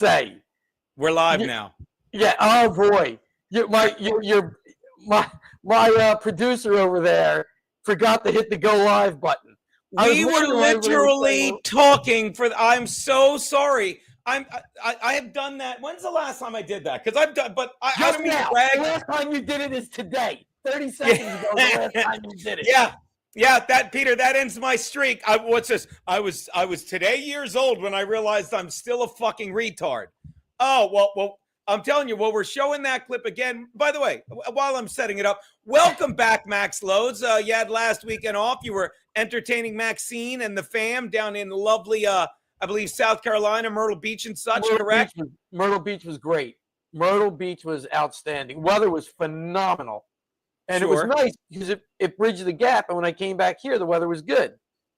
say. We're live now. Yeah. Oh boy. My producer over there forgot to hit the go live button. We were literally talking for. I'm so sorry. I have done that. When's the last time I did that? Because I've done, but I don't mean to brag. The last time you did it is today. 30 seconds ago. The last time you did it. Yeah. That Peter, that ends my streak. What's this? I was today years old when I realized I'm still a fucking retard. Oh well. I'm telling you, we're showing that clip again. By the way, while I'm setting it up, welcome back, Max Loadzzz. You had last weekend off. You were entertaining MAXXXine and the fam down in lovely, I believe, South Carolina, Myrtle Beach and such, correct? Myrtle Beach was great. Myrtle Beach was outstanding. Weather was phenomenal. And It was nice because it bridged the gap. And when I came back here, the weather was good.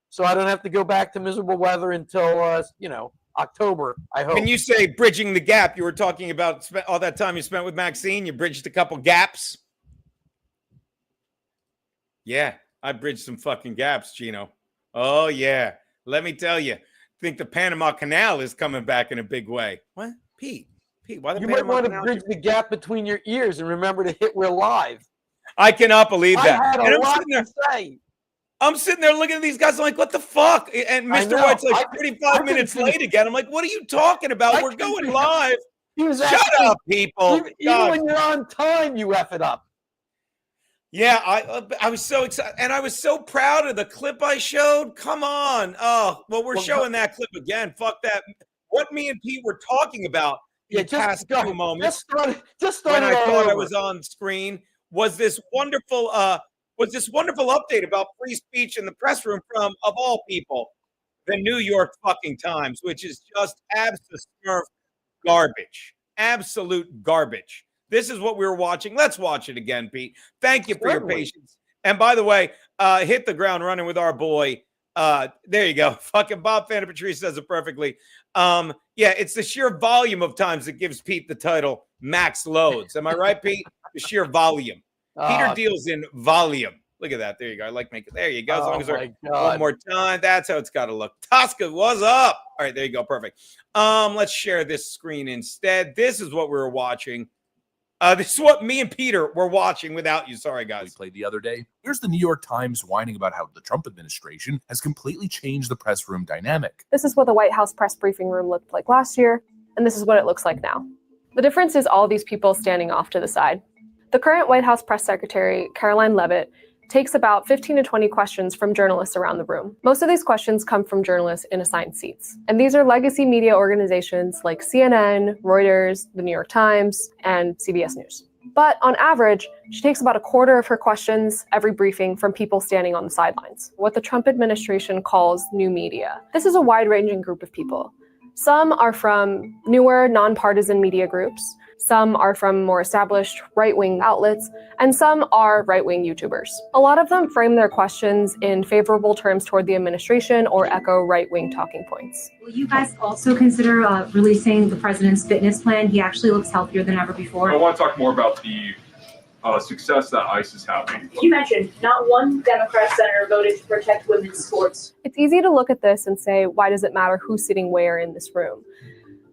So I don't have to go back to miserable weather until, October, I hope. When you say bridging the gap, you were talking about all that time you spent with MAXXXine. You bridged a couple gaps. Yeah, I bridged some fucking gaps, Gino. Oh, yeah. Let me tell you. I think the Panama Canal is coming back in a big way. What? Pete, why the You Panama might want Canal? to bridge the gap between your ears and remember to hit we're live. I cannot believe that. I had a lot to say. I'm sitting there looking at these guys. I'm like, what the fuck? And Mr. White's like 35 minutes late again. I'm like, what are you talking about? We're going live. Shut up, people. Even when you're on time, you F it up. Yeah, I was so excited. And I was so proud of the clip I showed. Come on. Oh, well, we're showing that clip again. Fuck that. What me and Pete were talking about in the past few moments just when I thought I was on screen was this wonderful update about free speech in the press room from, of all people, the New York fucking Times, which is just absolute garbage. Absolute garbage. This is what we were watching. Let's watch it again, Pete. Thank you for your patience. And by the way, hit the ground running with our boy. There you go. Fucking Bob Fanta Patrice says it perfectly. Yeah, it's the sheer volume of times that gives Pete the title Max Loadzzz. Am I right, Pete? The sheer volume. Peter deals in volume. Look at that. There you go. I like making. There you go. As long as one more time. That's how it's got to look. Tosca, what's up? All right, there you go. Perfect. Let's share this screen instead. This is what we were watching. This is what me and Peter were watching without you. Sorry, guys. We played the other day. Here's the New York Times whining about how the Trump administration has completely changed the press room dynamic. This is what the White House press briefing room looked like last year, and this is what it looks like now. The difference is all these people standing off to the side. The current White House press secretary, Caroline Leavitt, takes about 15 to 20 questions from journalists around the room. Most of these questions come from journalists in assigned seats. And these are legacy media organizations like CNN, Reuters, the New York Times, and CBS News. But on average, she takes about a quarter of her questions every briefing from people standing on the sidelines, what the Trump administration calls new media. This is a wide-ranging group of people. Some are from newer, nonpartisan media groups. Some are from more established right-wing outlets, and some are right-wing YouTubers. A lot of them frame their questions in favorable terms toward the administration or echo right-wing talking points. Will you guys also consider releasing the president's fitness plan? He actually looks healthier than ever before. I want to talk more about the success that ICE is having. You mentioned not one Democrat senator voted to protect women's sports. It's easy to look at this and say, why does it matter who's sitting where in this room?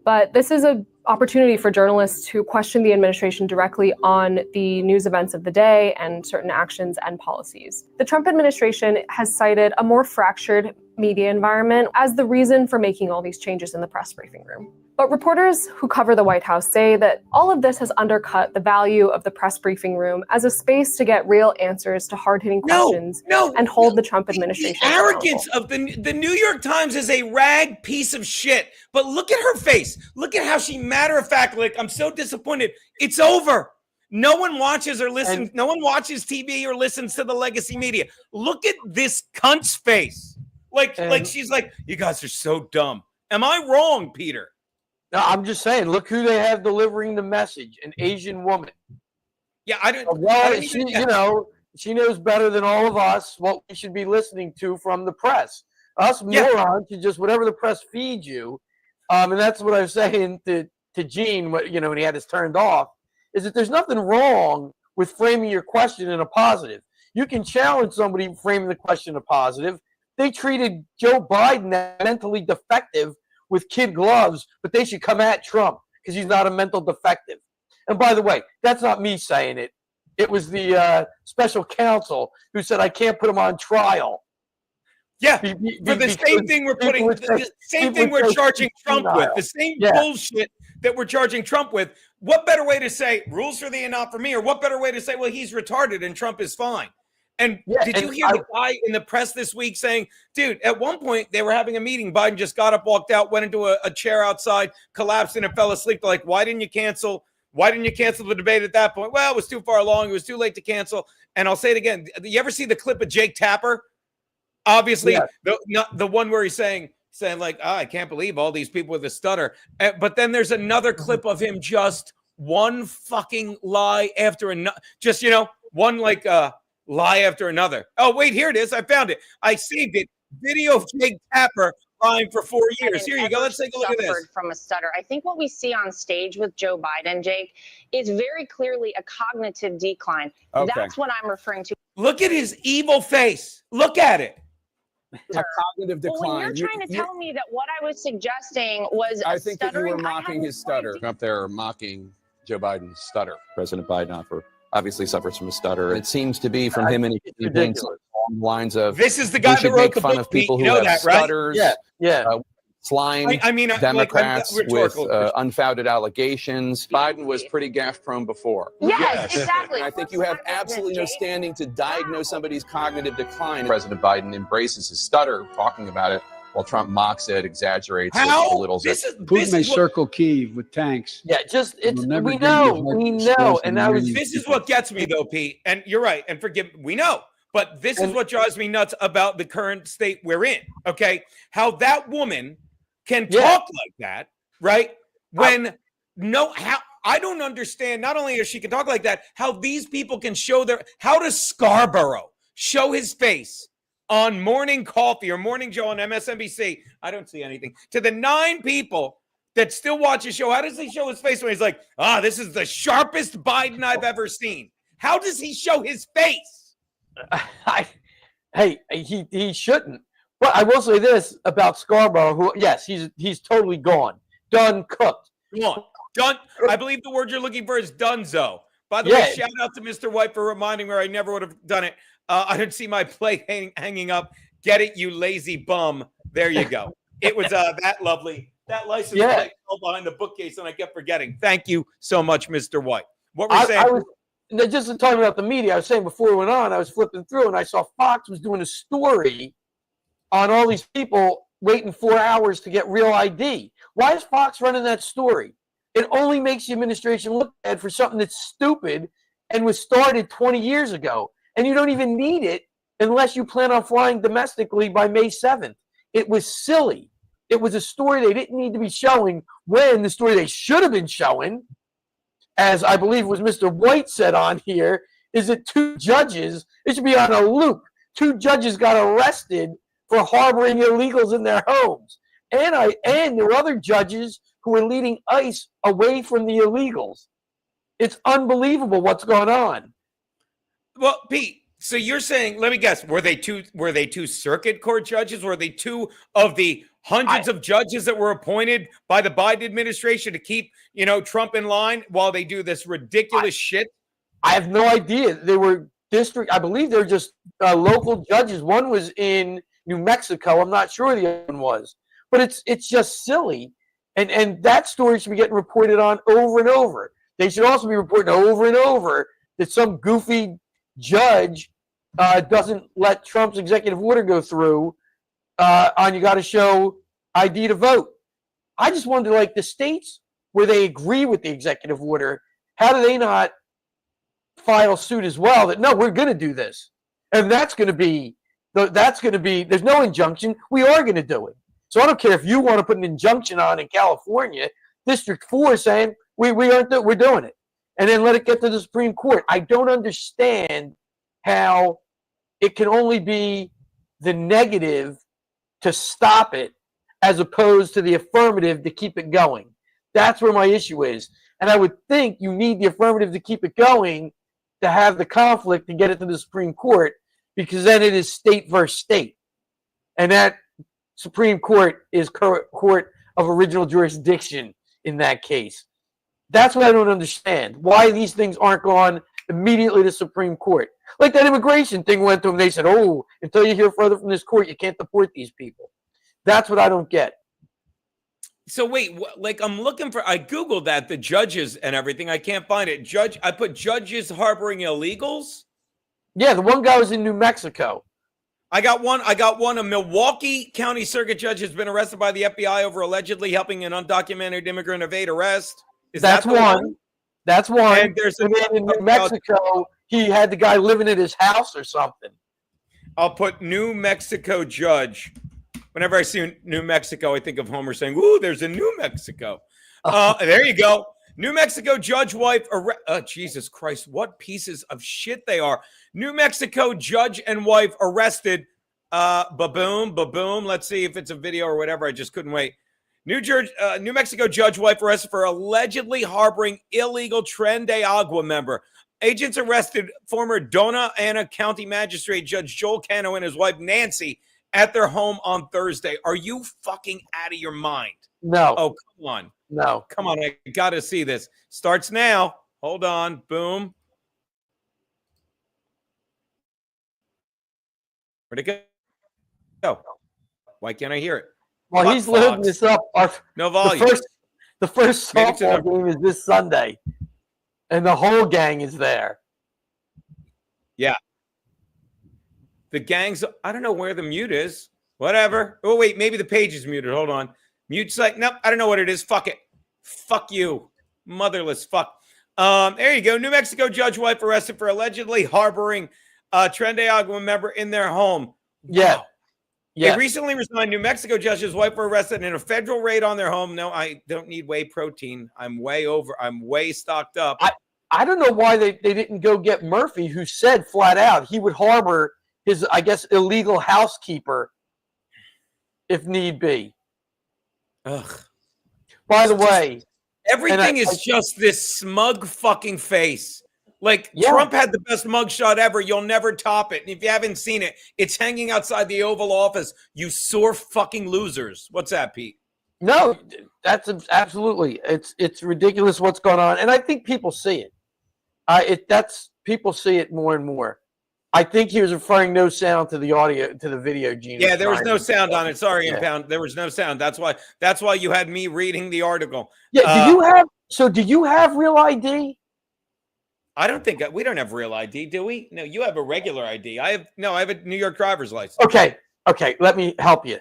But this is an opportunity for journalists to question the administration directly on the news events of the day and certain actions and policies. The Trump administration has cited a more fractured media environment as the reason for making all these changes in the press briefing room. But reporters who cover the White House say that all of this has undercut the value of the press briefing room as a space to get real answers to hard-hitting questions and hold the Trump administration accountable. The arrogance of the New York Times is a rag piece of shit. But look at her face. Look at how she matter-of-factly, like, I'm so disappointed. It's over. No one watches or listens. No one watches TV or listens to the legacy media. Look at this cunt's face. Like she's like, you guys are so dumb. Am I wrong, Peter? No, I'm just saying, look who they have delivering the message, an Asian woman. Yeah, I don't. Well, she knows better than all of us what we should be listening to from the press. Us morons, you just whatever the press feeds you. And that's what I was saying to Gene, when he had us turned off, is that there's nothing wrong with framing your question in a positive. You can challenge somebody framing the question in a positive. They treated Joe Biden as mentally defective with kid gloves, but they should come at Trump because he's not a mental defective. And by the way, that's not me saying it. It was the special counsel who said I can't put him on trial. Yeah, for the same thing we're putting, the same thing we're charging Trump with, the same bullshit that we're charging Trump with. What better way to say rules for thee and not for me? Or what better way to say, well, he's retarded and Trump is fine? And did you hear the guy in the press this week saying, dude, at one point they were having a meeting. Biden just got up, walked out, went into a chair outside, collapsed and fell asleep. They're like, why didn't you cancel? Why didn't you cancel the debate at that point? Well, it was too far along. It was too late to cancel. And I'll say it again. You ever see the clip of Jake Tapper? Obviously, the one where he's saying like, I can't believe all these people with a stutter. But then there's another clip of him just one fucking lie after another. Just, one like lie after another. Oh, wait, here it is. I found it. I saved it. Video of Jake Tapper lying for 4 years. Here you go. Let's take a look at this. From a stutter. I think what we see on stage with Joe Biden, Jake, is very clearly a cognitive decline. Okay. That's what I'm referring to. Look at his evil face. Look at it. A cognitive decline. Well, when you're trying to tell me that what I was suggesting was I think that you were mocking his stutter. Up there mocking Joe Biden's stutter. President Biden obviously suffers from a stutter. It seems to be from him, and he thinks along the lines of, this is the guy that wrote the book. Fun of people who you know have that, right? stutters. Slime Democrats with unfounded allegations. Biden was pretty gaffe prone before. Yes, exactly. And I think you have absolutely no standing to diagnose somebody's cognitive decline. President Biden embraces his stutter, talking about it, while Trump mocks it, exaggerates it, belittles it. Putin may circle Kyiv with tanks. Yeah, we know. And this is what gets me though, Pete. And you're right. And forgive, we know. But this is what drives me nuts about the current state we're in. Okay, how that woman can talk like that, right? When I don't understand. Not only does she can talk like that, how these people can show how does Scarborough show his face on Morning Coffee or Morning Joe on MSNBC? I don't see anything. To the 9 people that still watch his show, how does he show his face when he's like, this is the sharpest Biden I've ever seen? How does he show his face? He shouldn't. But I will say this about Scarborough, who, yes, he's totally gone. Done, cooked. Gone. Done. I believe the word you're looking for is donezo. By the way, shout out to Mr. White for reminding me I never would have done it. I didn't see my plate hanging up. Get it, you lazy bum. There you go. It was that lovely. That license plate fell behind the bookcase, and I kept forgetting. Thank you so much, Mr. White. What were you saying? Just talking about the media, I was saying before we went on, I was flipping through, and I saw Fox was doing a story on all these people waiting 4 hours to get real ID. Why is Fox running that story? It only makes the administration look bad for something that's stupid and was started 20 years ago. And you don't even need it unless you plan on flying domestically by May 7th. It was silly. It was a story they didn't need to be showing when the story they should have been showing, as I believe was Mr. White said on here, is that 2 judges, it should be on a loop. 2 judges got arrested for harboring illegals in their homes. And there were other judges who were leading ICE away from the illegals. It's unbelievable what's going on. Well, Pete, so you're saying, let me guess, were they two circuit court judges? Were they 2 of the hundreds of judges that were appointed by the Biden administration to keep, Trump in line while they do this ridiculous shit? I have no idea. They were I believe they're just local judges. One was in New Mexico. I'm not sure the other one was. But it's just silly. And that story should be getting reported on over and over. They should also be reporting over and over that some goofy judge doesn't let Trump's executive order go through on you got to show ID to vote. I just wonder, like the states where they agree with the executive order, how do they not file suit as well that, no, we're going to do this? And that's going to be, there's no injunction. We are going to do it. So I don't care if you want to put an injunction on in California, District 4 is saying, we're doing it. And then let it get to the Supreme Court. I don't understand how it can only be the negative to stop it as opposed to the affirmative to keep it going. That's where my issue is. And I would think you need the affirmative to keep it going to have the conflict to get it to the Supreme Court, because then it is state versus state. And that Supreme Court is court of original jurisdiction in that case. That's what I don't understand. Why these things aren't gone immediately to Supreme Court. Like that immigration thing went to them. They said, oh, until you hear further from this court, you can't deport these people. That's what I don't get. So wait, like I'm looking for, I Googled that, the judges and everything. I can't find it. I put judges harboring illegals. Yeah, the one guy was in New Mexico. I got one. A Milwaukee County Circuit judge has been arrested by the FBI over allegedly helping an undocumented immigrant evade arrest. That's one. That's one. And there's and then in New Mexico, he had the guy living at his house or something. I'll put New Mexico judge. Whenever I see New Mexico, I think of Homer saying, "Ooh, there's a New Mexico." There you go. New Mexico judge wife. Jesus Christ, what pieces of shit they are. New Mexico judge and wife arrested. Ba-boom, ba-boom. Let's see if it's a video or whatever. I just couldn't wait. New Mexico judge wife arrested for allegedly harboring illegal Tren de Agua member. Agents arrested former Dona Ana County Magistrate Judge Joel Cano and his wife Nancy at their home on Thursday. Are you fucking out of your mind? No. Oh, come on. No. Come on. I got to see this. Starts now. Hold on. Boom. Where'd it go? Why can't I hear it? Well, he's loading this up. No volume. The first softball game is this Sunday, and the whole gang is there. Yeah. The gang's, I don't know where the mute is. Whatever. Oh, wait, maybe the page is muted. Hold on. Mute site. Nope, I don't know what it is. Fuck it. Fuck you. Motherless fuck. There you go. New Mexico judge wife arrested for allegedly harboring a Tren de Agua member in their home. Yeah. Wow. Yeah. A recently resigned New Mexico judge's wife were arrested in a federal raid on their home. No, I don't need whey protein. I'm way stocked up. I don't know why they didn't go get Murphy, who said flat out he would harbor his, I guess, illegal housekeeper if need be. Ugh. By the way, everything is just this smug fucking face. Like, Trump had the best mugshot ever. You'll never top it. And if you haven't seen it, it's hanging outside the Oval Office. You sore fucking losers. What's that, Pete? No, that's absolutely. It's ridiculous what's going on, and I think people see it. People see it more and more. I think he was referring no sound to the audio, to the video, Gene. Yeah, there was no sound on it. Sorry, Impound. There was no sound. That's why you had me reading the article. Yeah. Do you have real ID? I don't think we don't have real ID, do we? No, you have a regular ID. I have a New York driver's license. Okay. Let me help you.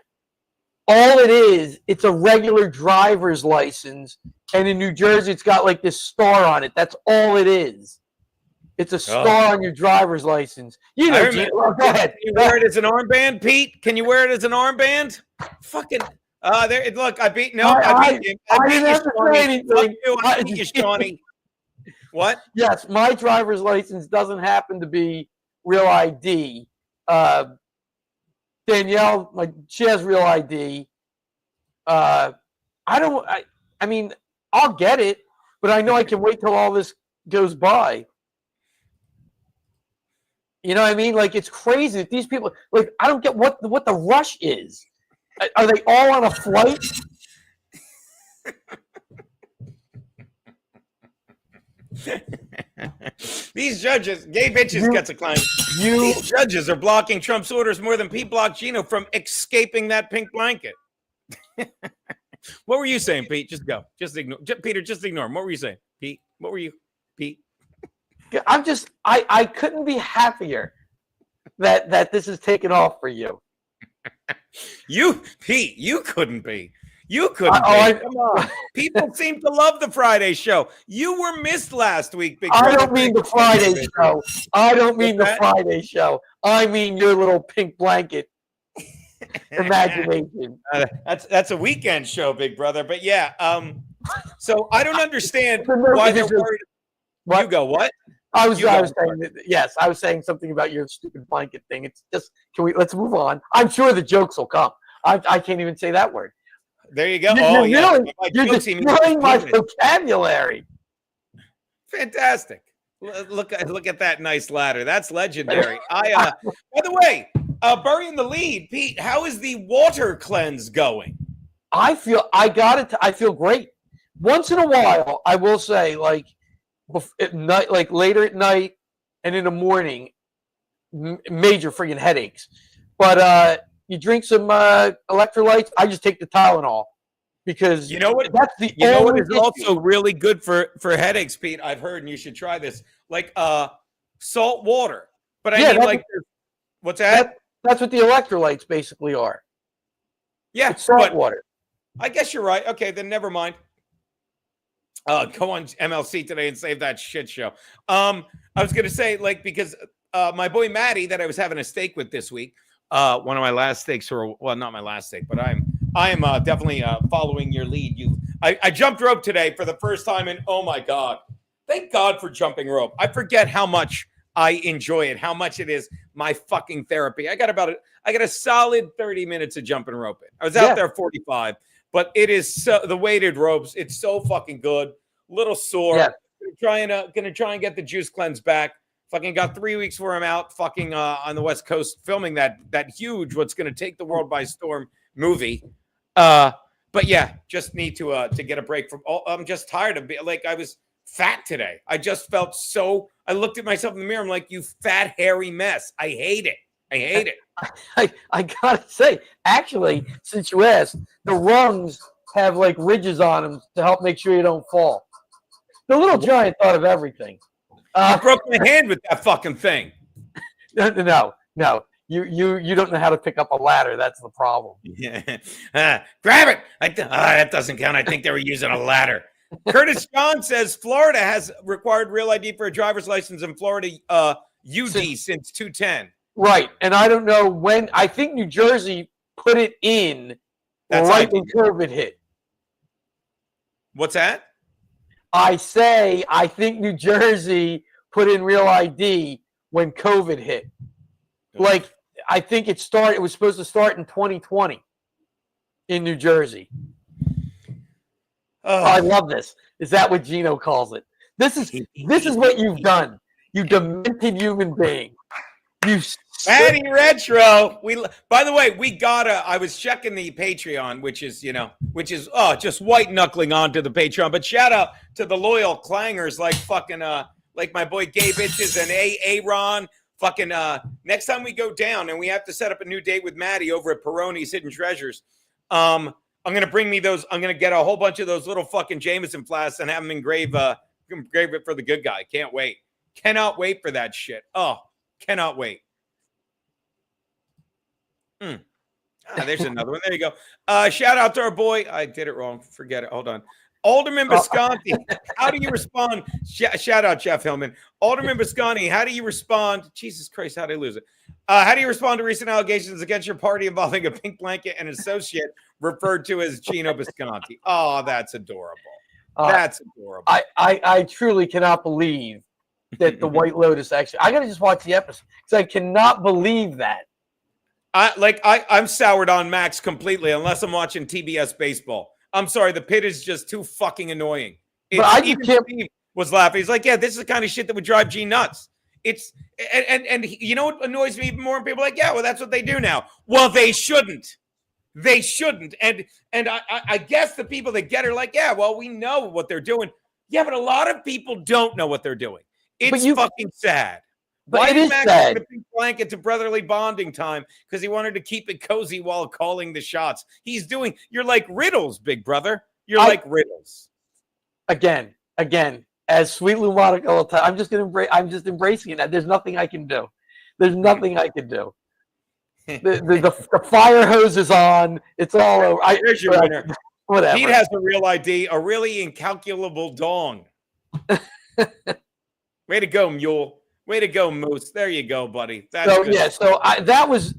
All it is, it's a regular driver's license, and in New Jersey, it's got like this star on it. That's all it is. It's a star on your driver's license. You know, go ahead. Can you wear it as an armband, Pete? Can you wear it as an armband? Fucking. There. Look, I beat. No, I beat you. I beat you, Shawnee. Fuck you. I beat you, Shawnee. What? Yes, my driver's license doesn't happen to be real ID. Danielle, she has real ID. I mean, I'll get it, but I know I can wait till all this goes by. You know what I mean? Like, it's crazy that these people, like, I don't get what the rush is. Are they all on a flight? These judges, gay bitches gets a climb. These judges are blocking Trump's orders more than Pete blocked Gino from escaping that pink blanket. What were you saying, Pete? Just go. Just ignore. Peter, just ignore him. What were you saying, Pete? What were you, Pete? I couldn't be happier that this is taking off for you. Pete, you couldn't be. You couldn't be. Come on. People seem to love the Friday show. You were missed last week, Big I don't mean the Friday show. I don't mean the Friday show. I mean your little pink blanket imagination. That's a weekend show, Big Brother. But yeah, so I don't understand why they're worried. What? You go, what? I was saying yes, I was saying something about your stupid blanket thing. It's just, let's move on. I'm sure the jokes will come. I can't even say that word. There you go. You're destroying my vocabulary. Fantastic. Look at that nice ladder. That's legendary. By the way, burying the lead, Pete, how is the water cleanse going? I feel great. Once in a while, I will say, like at night, like later at night and in the morning, major friggin' headaches. But you drink some electrolytes. I just take the Tylenol because you know what? That's the you know what only is issue. also really good for headaches, Pete. I've heard, and you should try this. Like salt water. But I mean, like, what's that? That's what the electrolytes basically are. Yeah, it's salt water. I guess you're right. Okay, then never mind. Go on MLC today and save that shit show. I was gonna say, like, because my boy Matty that I was having a steak with this week, one of my last steaks, or well, not my last steak, but I am definitely following your lead. I jumped rope today for the first time, and oh my god, thank God for jumping rope. I forget how much I enjoy it, how much it is my fucking therapy. I got a solid 30 minutes of jumping rope. I was out there 45. But it is so, the weighted ropes. It's so fucking good. Little sore. Yeah. Gonna try and get the juice cleanse back. Fucking got 3 weeks where I'm out fucking on the West Coast filming that huge, what's gonna take the world by storm movie. But yeah, just need to get a break from all. I'm just tired of being like I was fat today. I just felt so. I looked at myself in the mirror. I'm like, you fat hairy mess. I hate it. I hate it. I gotta say, actually, since you asked, the rungs have like ridges on them to help make sure you don't fall. The little giant thought of everything. I broke my hand with that fucking thing. No. You don't know how to pick up a ladder. That's the problem. Yeah, grab it. That doesn't count. I think they were using a ladder. Curtis John says Florida has required real ID for a driver's license in Florida UD since 2010. Right, and I don't know when. I think New Jersey put it in right when COVID hit. What's that? I think New Jersey put in real ID when COVID hit. Like, I think it was supposed to start in 2020 in New Jersey. Oh, I love this. Is that what Gino calls it? This is what you've done. You demented human being. You Matty Retro. By the way, I was checking the Patreon, which is just white knuckling onto the Patreon. But shout out to the loyal clangers like fucking like my boy Gay Bitches and Aaron. Fucking next time we go down and we have to set up a new date with Matty over at Peroni's Hidden Treasures. I'm gonna bring me those. I'm gonna get a whole bunch of those little fucking Jameson flasks and have them engrave it for the good guy. Can't wait. Cannot wait for that shit. Oh, cannot wait. There's another one. There you go. Shout out to our boy. I did it wrong. Forget it. Hold on. Alderman Bisconti. How do you respond? Shout out Jeff Hillman. Alderman Bisconti. How do you respond? Jesus Christ, how did I lose it? How do you respond to recent allegations against your party involving a pink blanket and associate referred to as Gino Bisconti? Oh, that's adorable. That's adorable. I truly cannot believe that the White Lotus actually. I gotta just watch the episode because I cannot believe that. I'm soured on Max completely unless I'm watching TBS baseball. I'm sorry, the pit is just too fucking annoying. But I even Steve was laughing. He's like, yeah, this is the kind of shit that would drive G nuts. It's and you know what annoys me even more? And people are like, yeah, well, that's what they do now. Well, they shouldn't. They shouldn't. And I guess the people that get it are like, yeah, well, we know what they're doing. Yeah, but a lot of people don't know what they're doing. It's fucking sad. But why it did is Max sad. put a pink blanket to brotherly bonding time? Because he wanted to keep it cozy while calling the shots. You're like riddles, big brother. You're like riddles. Again, as Sweet Lou Monica all the time, I'm just embracing it. There's nothing I can do. There's nothing I can do. The fire hose is on. It's all over. There's your winner. Whatever. Pete has a real ID, a really incalculable dong. Way to go, Mule. Way to go, Moose. There you go, buddy. That's good. Yeah. So that was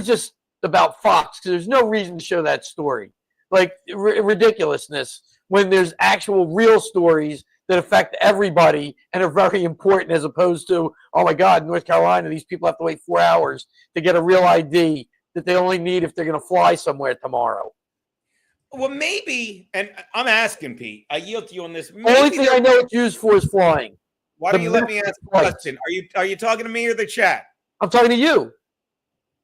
just about Fox because there's no reason to show that story, like ridiculousness when there's actual real stories that affect everybody and are very important, as opposed to, oh my God, North Carolina, these people have to wait 4 hours to get a real ID that they only need if they're going to fly somewhere tomorrow. Well, maybe, and I'm asking Pete. I yield to you on this. Only thing I know it's used for is flying. Why don't you let me ask a question? Are you talking to me or the chat? I'm talking to you.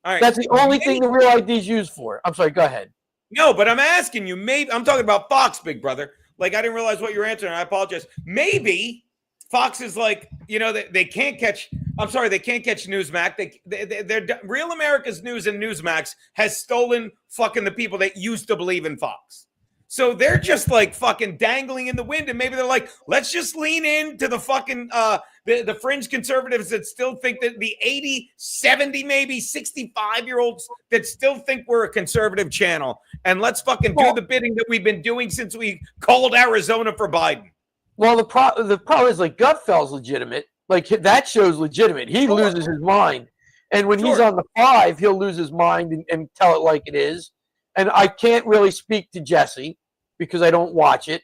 All right. That's the only thing the real ID is used for. I'm sorry. Go ahead. No, but I'm asking you, maybe I'm talking about Fox, big brother. Like, I didn't realize what you're answering. I apologize. Maybe Fox is like, they can't catch. I'm sorry, they can't catch Newsmax. They're Real America's News and Newsmax has stolen fucking the people that used to believe in Fox. So they're just like fucking dangling in the wind, and maybe they're like, let's just lean into the fucking the fringe conservatives that still think that the 80, 70, maybe 65-year-olds that still think we're a conservative channel, and let's fucking do the bidding that we've been doing since we called Arizona for Biden. Well, the problem is, like, Gutfeld's legitimate. Like, that show's legitimate. He loses his mind. And when he's on the 5, he'll lose his mind and tell it like it is. And I can't really speak to Jesse because I don't watch it.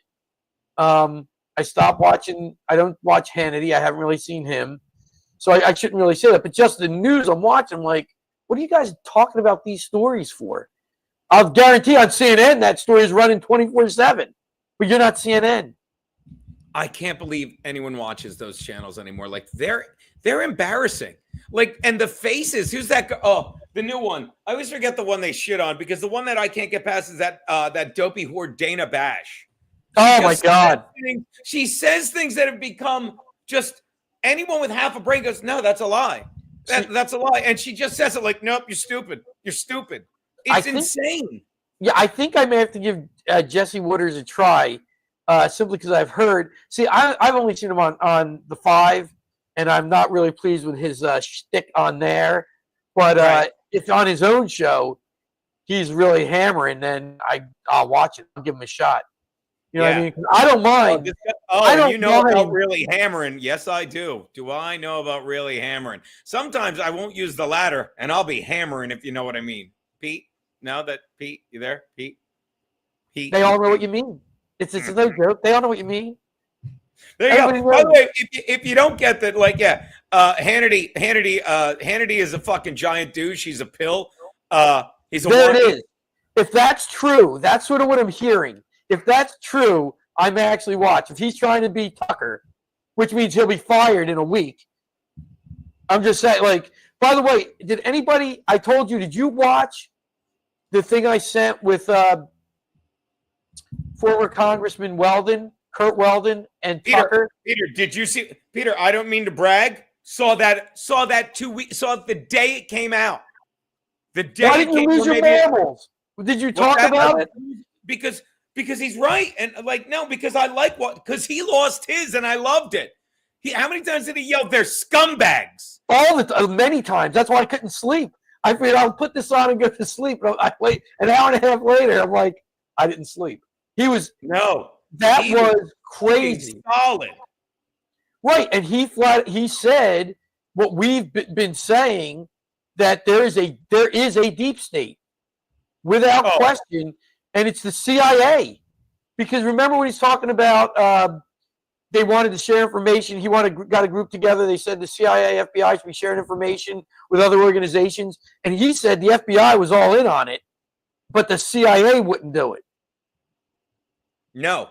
I stopped watching. I don't watch Hannity. I haven't really seen him. So I shouldn't really say that. But just the news I'm watching, I'm like, what are you guys talking about these stories for? I'll guarantee on CNN that story is running 24/7. But you're not CNN. I can't believe anyone watches those channels anymore. Like, they're embarrassing. Like, and the faces, who's that guy? Oh, the new one. I always forget the one they shit on, because the one that I can't get past is that dopey whore Dana Bash. Oh my God. She says things that have become just, anyone with half a brain goes, no, that's a lie. That's a lie. And she just says it like, nope, you're stupid. You're stupid. It's insane. Yeah, I think I may have to give Jesse Wooders a try. Simply because I've heard. See, I've only seen him on the 5, and I'm not really pleased with his shtick on there. But if on his own show he's really hammering, then I'll watch it. I'll give him a shot. You know what I mean? I don't mind. You know about really hammering? Yes, I do. Do I know about really hammering? Sometimes I won't use the latter, and I'll be hammering, if you know what I mean. Pete, Pete, you there? Pete. They all know what you mean. It's no joke. They all know what you mean. There you go. By the way, if you don't get that, like, Hannity is a fucking giant douche. He's a pill. He's a there it is. If that's true, that's sort of what I'm hearing. If that's true, I may actually watch. If he's trying to be Tucker, which means he'll be fired in a week. I'm just saying, like, by the way, did anybody, I told you, did you watch the thing I sent with former Congressman Kurt Weldon, and Tucker? Peter, did you see? Peter, I don't mean to brag. Saw that 2 weeks. Saw it the day it came out. The day. Why didn't you lose your marbles? Did you talk about it? Because he's right, and like, no, because I like because he lost his, and I loved it. How many times did he yell, "They're scumbags"? Many times. That's why I couldn't sleep. I figured I'll put this on and go to sleep. I wait an hour and a half later. I'm like, I didn't sleep. That was crazy. Solid. Right. And he said what we've been saying, that there is a deep state without question. And it's the CIA. Because remember when he's talking about they wanted to share information. He got a group together. They said the CIA, FBI should be sharing information with other organizations. And he said the FBI was all in on it, but the CIA wouldn't do it. No.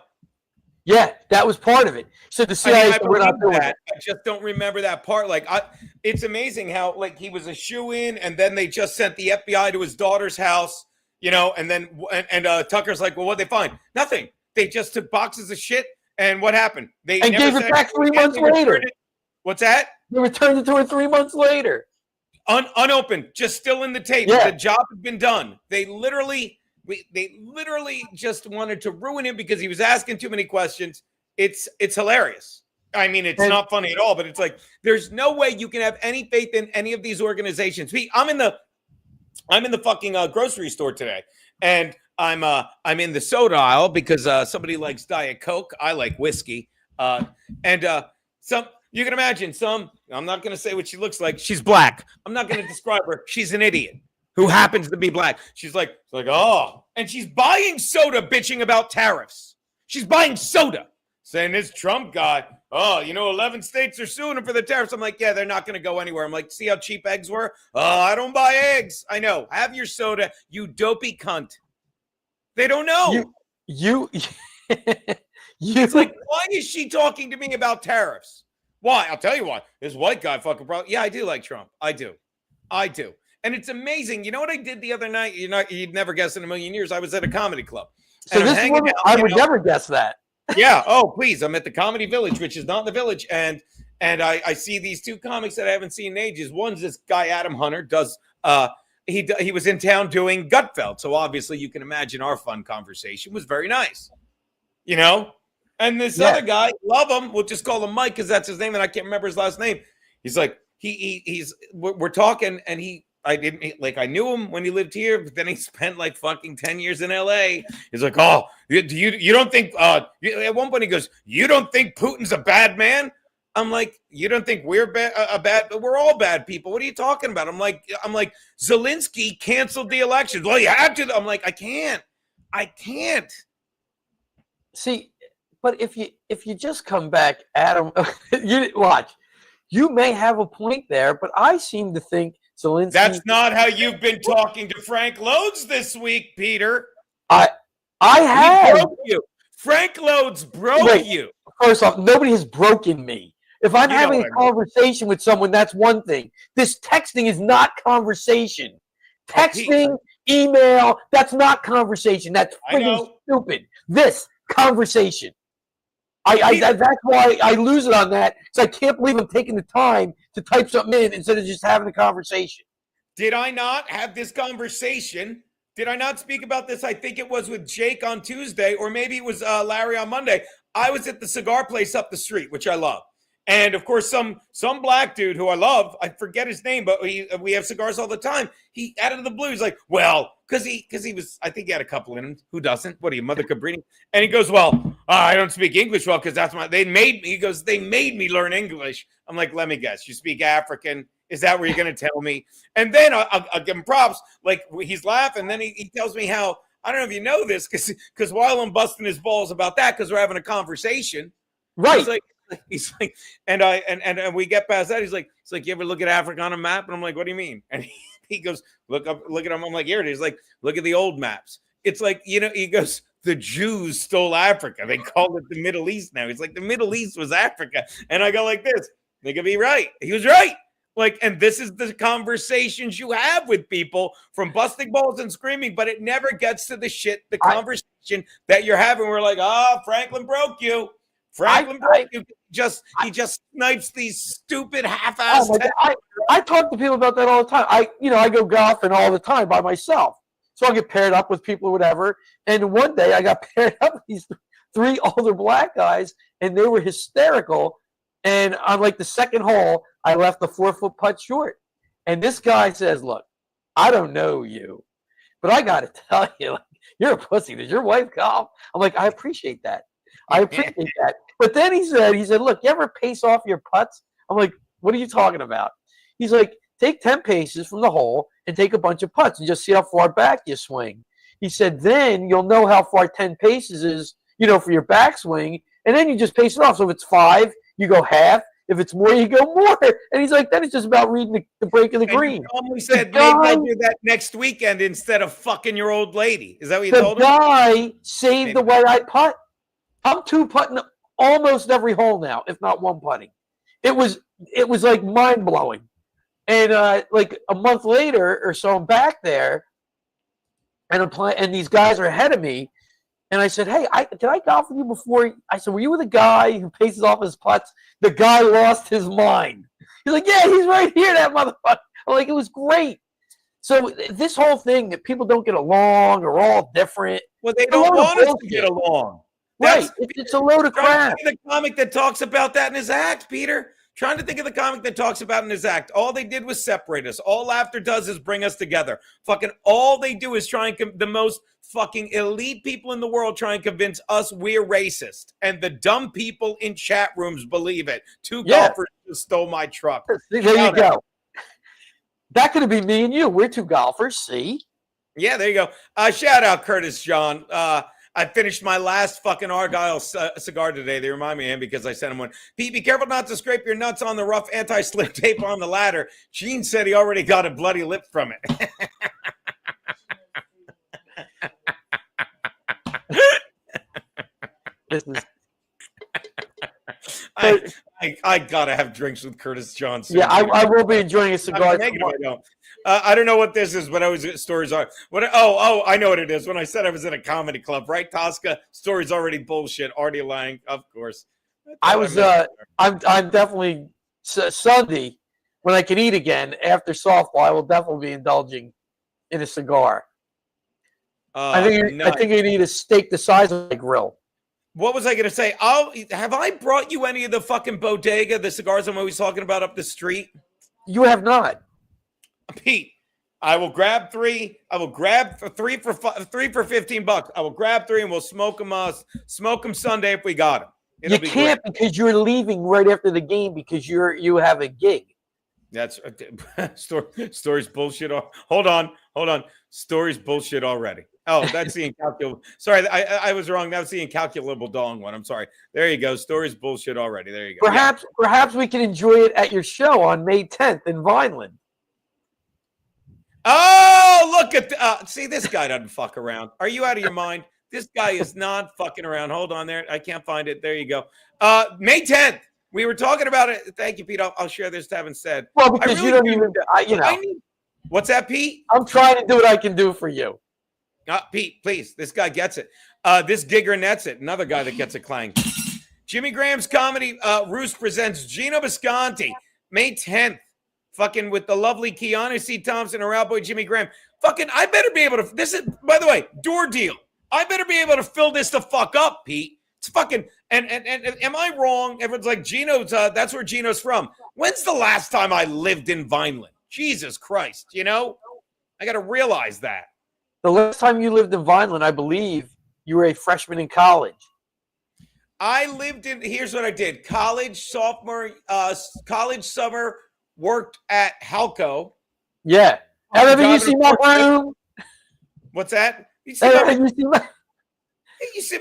Yeah, that was part of it. So the CIA said, we're not doing it. I just don't remember that part. Like, it's amazing how, like, he was a shoo-in, and then they just sent the FBI to his daughter's house, and then Tucker's like, well, what'd they find? Nothing. They just took boxes of shit, and what happened? They gave it back 3 months later. What's that? They returned it to her 3 months later. Unopened, just still in the tape. Yeah. The job had been done. They literally just wanted to ruin him because he was asking too many questions. It's hilarious. I mean, it's not funny at all, but it's like, there's no way you can have any faith in any of these organizations. I'm in the fucking grocery store today, and I'm in the soda aisle because somebody likes Diet Coke. I like whiskey. You can imagine I'm not going to say what she looks like. She's black. I'm not going to describe her. She's an idiot who happens to be black. She's like, oh, and she's buying soda, bitching about tariffs. She's buying soda, saying this Trump guy, 11 states are suing him for the tariffs. I'm like, yeah, they're not going to go anywhere. I'm like, see how cheap eggs were? Oh, I don't buy eggs. I know. Have your soda, you dopey cunt. They don't know. It's like, why is she talking to me about tariffs? Why? I'll tell you why. This white guy fucking probably. Yeah, I do like Trump. I do. And it's amazing. You know what I did the other night? You'd never guess in a million years. I was at a comedy club. So this woman, I would never guess that. Yeah. Oh, please. I'm at the Comedy Village, which is not in the Village. And I see these two comics that I haven't seen in ages. One's this guy, Adam Hunter, does he was in town doing Gutfeld. So obviously you can imagine our fun conversation was very nice. You know? And this other guy, love him. We'll just call him Mike because that's his name, and I can't remember his last name. He's like, we're talking, and I knew him when he lived here, but then he spent like fucking 10 years in LA. He's like, oh, you don't think at one point he goes, you don't think Putin's a bad man? I'm like, you don't think we're bad? We're all bad people. What are you talking about? I'm like, Zelensky canceled the election. Well, you had to. I'm like, I can't. See, but if you just come back, Adam, you watch. You may have a point there, but I seem to think Zelensky. That's not how you've been talking to Frank Loadzzz this week, Peter. I have. He broke you. Frank Loadzzz broke you. First off, nobody has broken me. If I'm having a conversation with someone, that's one thing. This texting is not conversation. Texting, email, that's not conversation. That's freaking stupid. This conversation. That's why I lose it on that. So I can't believe I'm taking the time to type something in instead of just having a conversation. Did I not have this conversation? Did I not speak about this? I think it was with Jake on Tuesday, or maybe it was Larry on Monday. I was at the cigar place up the street, which I love. And of course, some black dude who I love, I forget his name, but we have cigars all the time. He out of the blue, he's like, well, because he was, I think he had a couple in him. Who doesn't? What are you, Mother Cabrini? And he goes, well, I don't speak English well because they made me learn English. I'm like, let me guess, you speak African? Is that what you're going to tell me? And then I'll give him props. Like he's laughing. Then he tells me how, I don't know if you know this, because while I'm busting his balls about that, because we're having a conversation, right? He's like, and we get past that. He's like, you ever look at Africa on a map? And I'm like, what do you mean? And he goes, look at him. I'm like, here it is. Like, look at the old maps. It's like, he goes, the Jews stole Africa. They call it the Middle East now. He's like, the Middle East was Africa. And I go like this. They could be right. He was right. Like, and this is the conversations you have with people from busting balls and screaming, but it never gets to the conversation that you're having. We're like, Franklin broke you. Franklin broke you. He just snipes these stupid half-assed. I talk to people about that all the time. I go golfing all the time by myself. So I'll get paired up with people or whatever. And one day I got paired up with these three older black guys, and they were hysterical. And on like the second hole, I left the 4-foot putt short. And this guy says, look, I don't know you, but I got to tell you, like, you're a pussy. Does your wife golf? I'm like, I appreciate that. But then he said, look, you ever pace off your putts? I'm like, what are you talking about? He's like, take 10 paces from the hole and take a bunch of putts and just see how far back you swing. He said, then you'll know how far 10 paces is, for your backswing. And then you just pace it off. So if it's 5, you go half. If it's more, you go more. And he's like, then it's just about reading the break of the green. He said, maybe I'll do that next weekend instead of fucking your old lady. Is that what you told him? The guy saved the way I putt. I'm 2-putting almost every hole now, if not 1-putting. It was like mind-blowing. And like a month later or so, I'm back there, and I'm playing, and these guys are ahead of me. And I said, hey, did I golf with you before? I said, were you with a guy who paces off his putts? The guy lost his mind. He's like, yeah, he's right here, that motherfucker. I'm like, it was great. So this whole thing that people don't get along or all different. Well, they don't want us to get along. Right. It's a load of crap. The comic that talks about that in his act, Peter. Trying to think of the comic that talks about in his act. All they did was separate us. All laughter does is bring us together. Fucking all they do is try and the most fucking elite people in the world try and convince us we're racist. And the dumb people in chat rooms believe it. Two golfers just stole my truck. There you go. That could have been me and you. We're two golfers, see? Yeah, there you go. Shout out Curtis John. I finished my last fucking Argyle cigar today. They remind me of him because I sent him one. Pete, be careful not to scrape your nuts on the rough anti-slip tape on the ladder. Gene said he already got a bloody lip from it. I gotta have drinks with Curtis Johnson. Yeah, I will be enjoying a cigar. I don't know what this is, but I was stories are. What? Oh, I know what it is. When I said I was in a comedy club, right? Tosca, stories already bullshit. Artie Lang, of course. I'm definitely Sunday when I can eat again after softball. I will definitely be indulging in a cigar. I think I need a steak the size of my grill. What was I going to say? Have I brought you any of the fucking bodega, the cigars I'm always talking about up the street? You have not. Pete, I will grab 3. I will grab 3 for $15. I will grab 3 and we'll smoke them Sunday if we got them. You can't because you're leaving right after the game because you have a gig. That's stories bullshit. Hold on. Stories bullshit already. Oh, that's the incalculable. Sorry, I was wrong. That was the incalculable dong one. I'm sorry. There you go. Stories bullshit already. There you go. Perhaps we can enjoy it at your show on May 10th in Vineland. Oh, look at see, this guy doesn't fuck around. Are you out of your mind? This guy is not fucking around. Hold on there. I can't find it. There you go. May 10th. We were talking about it. Thank you, Pete. I'll share this to having said. Well, because you don't even, what's that, Pete? I'm trying to do what I can do for you. Pete, please. This guy gets it. This gigger nets it. Another guy that gets a clang. Jimmy Graham's comedy Roost presents Gino Bisconti, May 10th. Fucking with the lovely Keanu C. Thompson and our boy Jimmy Graham. Fucking, I better be able to. This is, by the way, door deal. I better be able to fill this the fuck up, Pete. It's fucking, and am I wrong? Everyone's like, Gino's, that's where Gino's from. When's the last time I lived in Vineland? Jesus Christ, I got to realize that. The last time you lived in Vineland, I believe you were a freshman in college. I lived in, here's what I did. College summer, worked at Halco. Yeah. Ever you see my broom? What's that? You see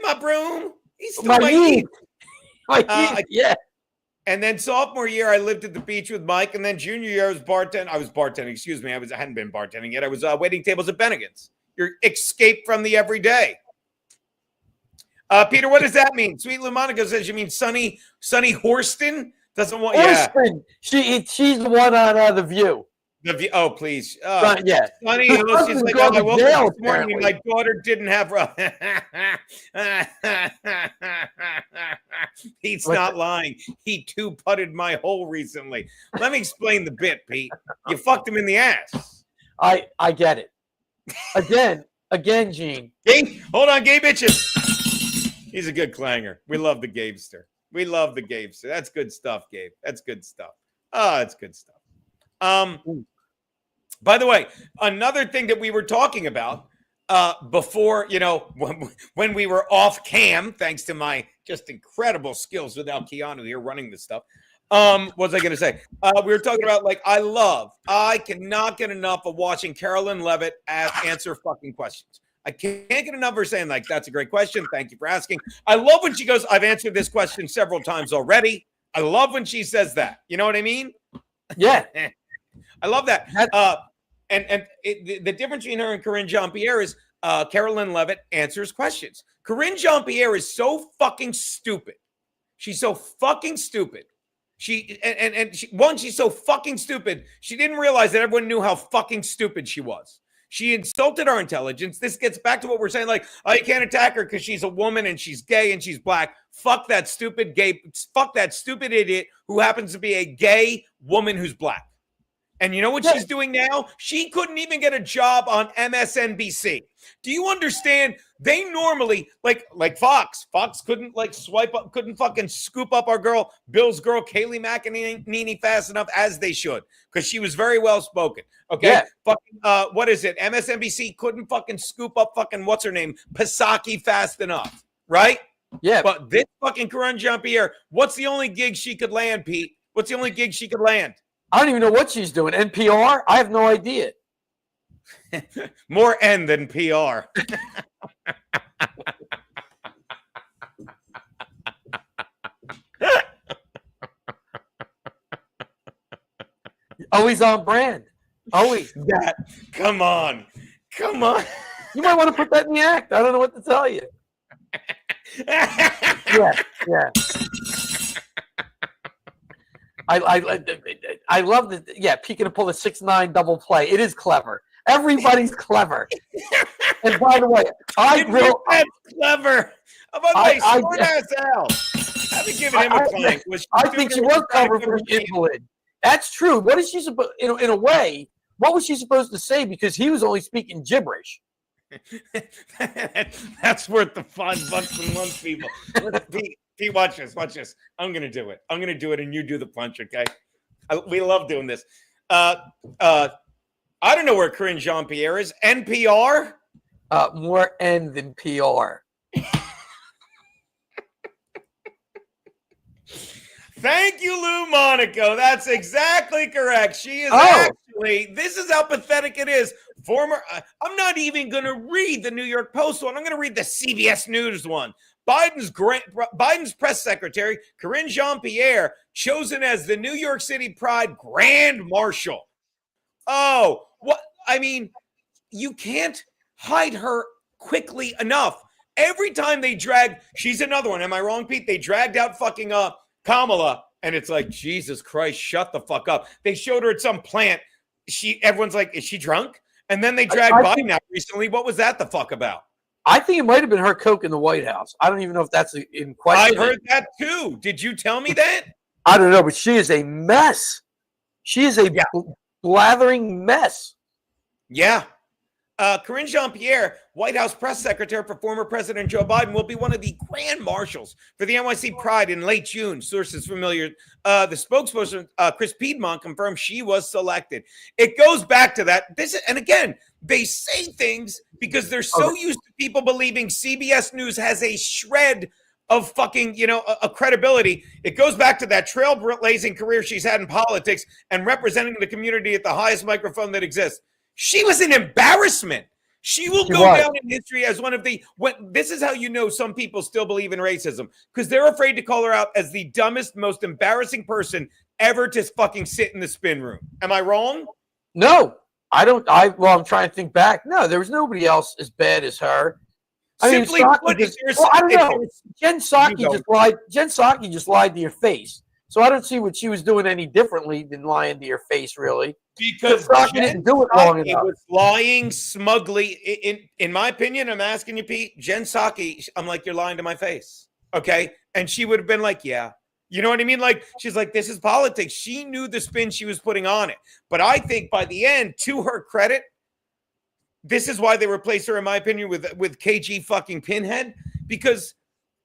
my broom? He's still my heat. Yeah. And then sophomore year, I lived at the beach with Mike. And then junior year, I was bartending. Excuse me. I hadn't been bartending yet. I was waiting tables at Bennigan's. Your escape from the everyday. Peter, what does that mean? Sweet Lou Monica says you mean Sunny Horston? Doesn't want. Horston. Yeah. She's the one on The View. The View. Oh, please. Yeah. Sunny. She's like, I woke up this morning and my daughter didn't have. Pete's not lying. He 2-putted my hole recently. Let me explain the bit, Pete. You fucked him in the ass. I get it. Again, Gene. Gabe, hold on, Gabe Itches. He's a good clanger. We love the Gabester. We love the Gabester. That's good stuff, Gabe. That's good stuff. Oh, that's good stuff. By the way, another thing that we were talking about before, when we were off cam, thanks to my just incredible skills without Keanu here running this stuff. What was I going to say? We were talking about, I cannot get enough of watching Carolyn Levitt answer fucking questions. I can't get enough of her saying, that's a great question. Thank you for asking. I love when she goes, I've answered this question several times already. I love when she says that. You know what I mean? Yeah. I love that. The difference between her and Corinne Jean-Pierre is Carolyn Levitt answers questions. Corinne Jean-Pierre is so fucking stupid. She's so fucking stupid. She's so fucking stupid. She didn't realize that everyone knew how fucking stupid she was. She insulted our intelligence. This gets back to what we're saying, you can't attack her because she's a woman and she's gay and she's black. Fuck that stupid idiot who happens to be a gay woman who's black. And you know what she's doing now? She couldn't even get a job on MSNBC. Do you understand? They normally, like Fox couldn't couldn't fucking scoop up our girl, Bill's girl, Kayleigh McEnany fast enough as they should, because she was very well spoken. Okay. Yeah. Fucking, what is it? MSNBC couldn't fucking scoop up fucking, what's her name? Psaki fast enough. Right? Yeah. But this fucking Corinne Jean-Pierre, what's the only gig she could land, Pete? What's the only gig she could land? I don't even know what she's doing. NPR? I have no idea. More N than PR. Always on brand. Always. Come on. You might want to put that in the act. I don't know what to tell you. Yeah. I love that. Yeah, Peking to pull the 6'9" double play. It is clever. Everybody's clever. And by the way, that's clever. Oh, by the way, smart ass Al. I've been giving him a clank. I think she was clever for the invalid. That's true. What is she supposed? In a way, what was she supposed to say? Because he was only speaking gibberish. That's worth the $5 a month, people. Pete, watch this. Watch this. I'm gonna do it. I'm gonna do it, and you do the punch. Okay? We love doing this. I don't know where Corinne Jean-Pierre is. NPR? More N than PR. Thank you, Lou Monaco. That's exactly correct. She is actually, this is how pathetic it is. I'm not even going to read the New York Post one. I'm going to read the CBS News one. Biden's press secretary, Corinne Jean-Pierre, chosen as the New York City Pride Grand Marshal. Oh, what? I mean, you can't hide her quickly enough. Every time they she's another one. Am I wrong, Pete? They dragged out fucking Kamala, and it's like, Jesus Christ, shut the fuck up. They showed her at some plant. Everyone's like, is she drunk? And then they dragged Biden out recently. What was that the fuck about? I think it might have been her coke in the White House. I don't even know if that's in question. I heard that too. Did you tell me that? I don't know, but she is a mess. She is a blathering mess. Yeah. Corinne Jean-Pierre, White House press secretary for former President Joe Biden, will be one of the grand marshals for the NYC Pride in late June. Sources familiar. The spokesperson, Chris Piedmont, confirmed she was selected. It goes back to that. And again, they say things because they're so used to people believing CBS News has a shred of fucking, a credibility. It goes back to that trailblazing career she's had in politics and representing the community at the highest microphone that exists. She was an embarrassment. She will go down in history as one of the. This is how you know some people still believe in racism, because they're afraid to call her out as the dumbest, most embarrassing person ever to fucking sit in the spin room. Am I wrong? No, I don't. I'm trying to think back. No, there was nobody else as bad as her. I don't know. Jen Psaki just lied to your face. So I don't see what she was doing any differently than lying to your face, really. Because Psaki didn't do it long enough. Was lying smugly. In my opinion, I'm asking you, Pete. Jen Psaki, I'm like, you're lying to my face, okay? And she would have been like, yeah. You know what I mean? Like, she's like, this is politics. She knew the spin she was putting on it. But I think by the end, to her credit, this is why they replaced her, in my opinion, with KG fucking Pinhead, because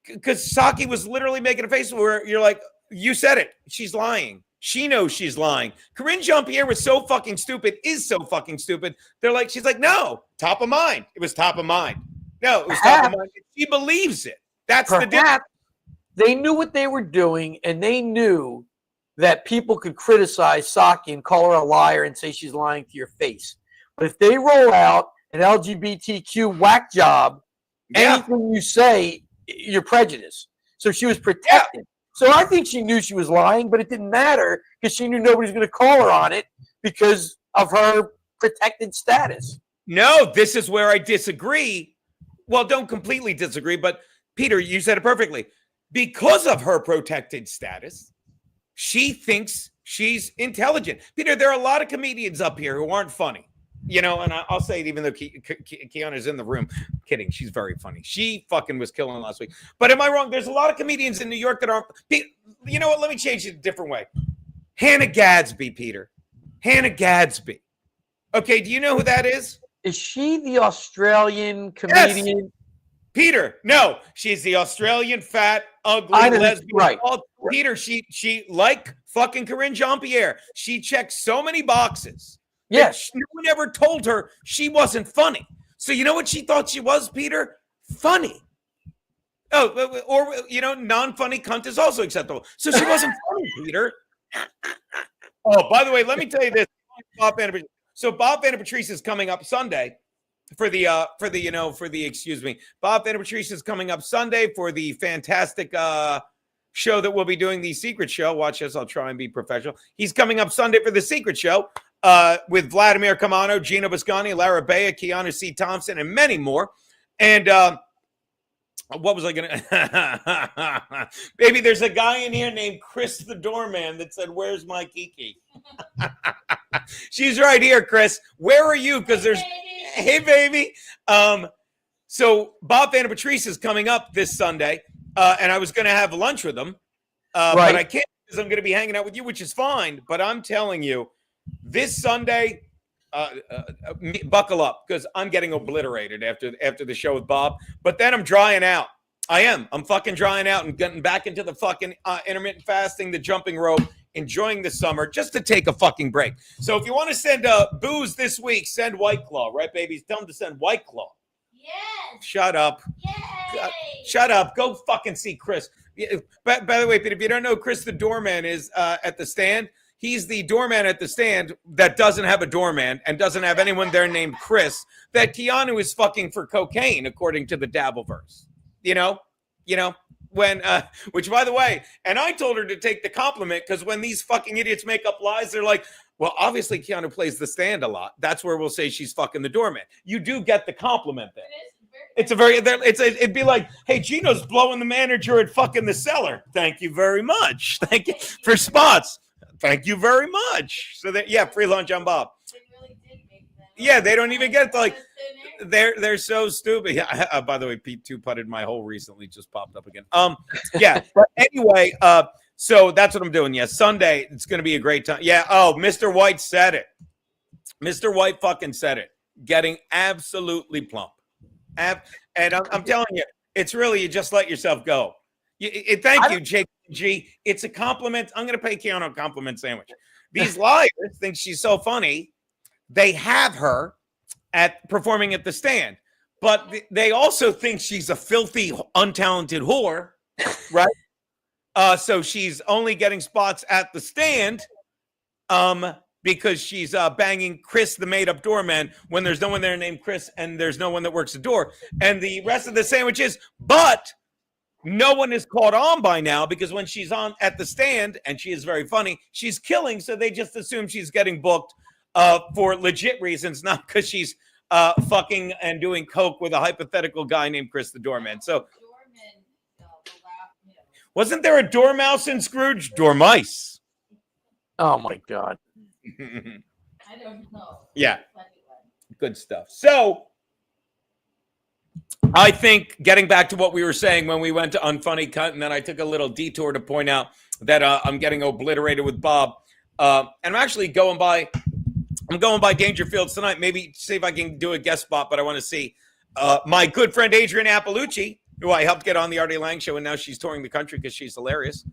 Psaki was literally making a face where you're like, you said it. She's lying. She knows she's lying. Corinne Jean-Pierre was so fucking stupid, is so fucking stupid. She's like, no, top of mind. It was top of mind. No, it was top of mind. She believes it. That's the difference. They knew what they were doing, and they knew that people could criticize Psaki and call her a liar and say she's lying to your face. But if they roll out an LGBTQ whack job, anything you say, you're prejudiced. So she was protected. So I think she knew she was lying, but it didn't matter because she knew nobody's going to call her on it because of her protected status. No, this is where I disagree. Well, don't completely disagree, but Peter, you said it perfectly. Because of her protected status, she thinks she's intelligent. Peter, there are a lot of comedians up here who aren't funny. And I'll say it even though Kiana's in the room. I'm kidding. She's very funny. She fucking was killing last week. But am I wrong? There's a lot of comedians in New York that aren't. You know what? Let me change it a different way. Hannah Gadsby, Peter. Hannah Gadsby. Okay, do you know who that is? Is she the Australian comedian? Yes. Peter, no. She's the Australian, fat, ugly, lesbian. Right. Peter, she like fucking Corinne Jean-Pierre. She checks so many boxes. Yes. No one ever told her she wasn't funny. So you know what she thought she was, Peter? Funny. Oh, or, non-funny cunt is also acceptable. So she wasn't funny, Peter. Oh, by the way, let me tell you this. Bob Vanna Patrice is coming up Sunday Bob Vanna Patrice is coming up Sunday for the fantastic show that we'll be doing, the Secret Show. Watch this. I'll try and be professional. He's coming up Sunday for the Secret Show. With Vladimir Camano, Gino Biscani, Lara Bea, Keanu C. Thompson, and many more. And What was I gonna? Baby, there's a guy in here named Chris the doorman that said, "Where's my Kiki?" She's right here, Chris. Where are you? Because there's, hey baby. So Bob Vanna Patrice is coming up this Sunday, and I was going to have lunch with him, but I can't because I'm going to be hanging out with you, which is fine. But I'm telling you, this Sunday, buckle up because I'm getting obliterated after the show with Bob. But then I'm drying out. I'm fucking drying out and getting back into the fucking intermittent fasting, the jumping rope, enjoying the summer just to take a fucking break. So if you want to send booze this week, send White Claw, right, babies? Tell them to send White Claw. Yes. Shut up. Shut up. Go fucking see Chris. By the way, Pete, if you don't know who Chris the doorman is at the stand, he's the doorman at the stand that doesn't have a doorman and doesn't have anyone there named Chris that Keanu is fucking for cocaine, according to the Dabbleverse. You know, when, which by the way, and I told her to take the compliment because when these fucking idiots make up lies, they're like, well, obviously Keanu plays the stand a lot. That's where we'll say she's fucking the doorman. You do get the compliment there. It'd be like, hey, Gino's blowing the manager at fucking the cellar. Thank you very much. Thank you for spots. Thank you very much. So that, yeah, free lunch on Bob. Yeah, they don't even get like they're so stupid. Yeah. By the way, Pete two-putted my hole recently, just popped up again. Yeah. But anyway, so that's what I'm doing. Yeah, Sunday it's going to be a great time. Yeah. Oh, Mr. White said it. Mr. White fucking said it. Getting absolutely plump. And I'm telling you, it's really you just let yourself go. Thank you, Jake G. It's a compliment. I'm going to pay Keanu a compliment sandwich. These liars think she's so funny. They have her at performing at the stand, but they also think she's a filthy, untalented whore, right? So she's only getting spots at the stand because she's banging Chris, the made-up doorman, when there's no one there named Chris and there's no one that works the door. And the rest of the sandwich is, but no one is caught on by now because when she's on at the stand, and she is very funny, she's killing, so they just assume she's getting booked for legit reasons, not because she's fucking and doing coke with a hypothetical guy named Chris the doorman. So wasn't there a dormouse in Scrooge? Dormice. Oh my God. I don't know. Yeah. Good stuff. So I think getting back to what we were saying when we went to Unfunny Cut, and then I took a little detour to point out that I'm getting obliterated with Bob. And I'm actually going by Dangerfields tonight. Maybe see if I can do a guest spot, but I want to see my good friend Adrienne Appalucci, who I helped get on the Artie Lang show, and now she's touring the country because she's hilarious.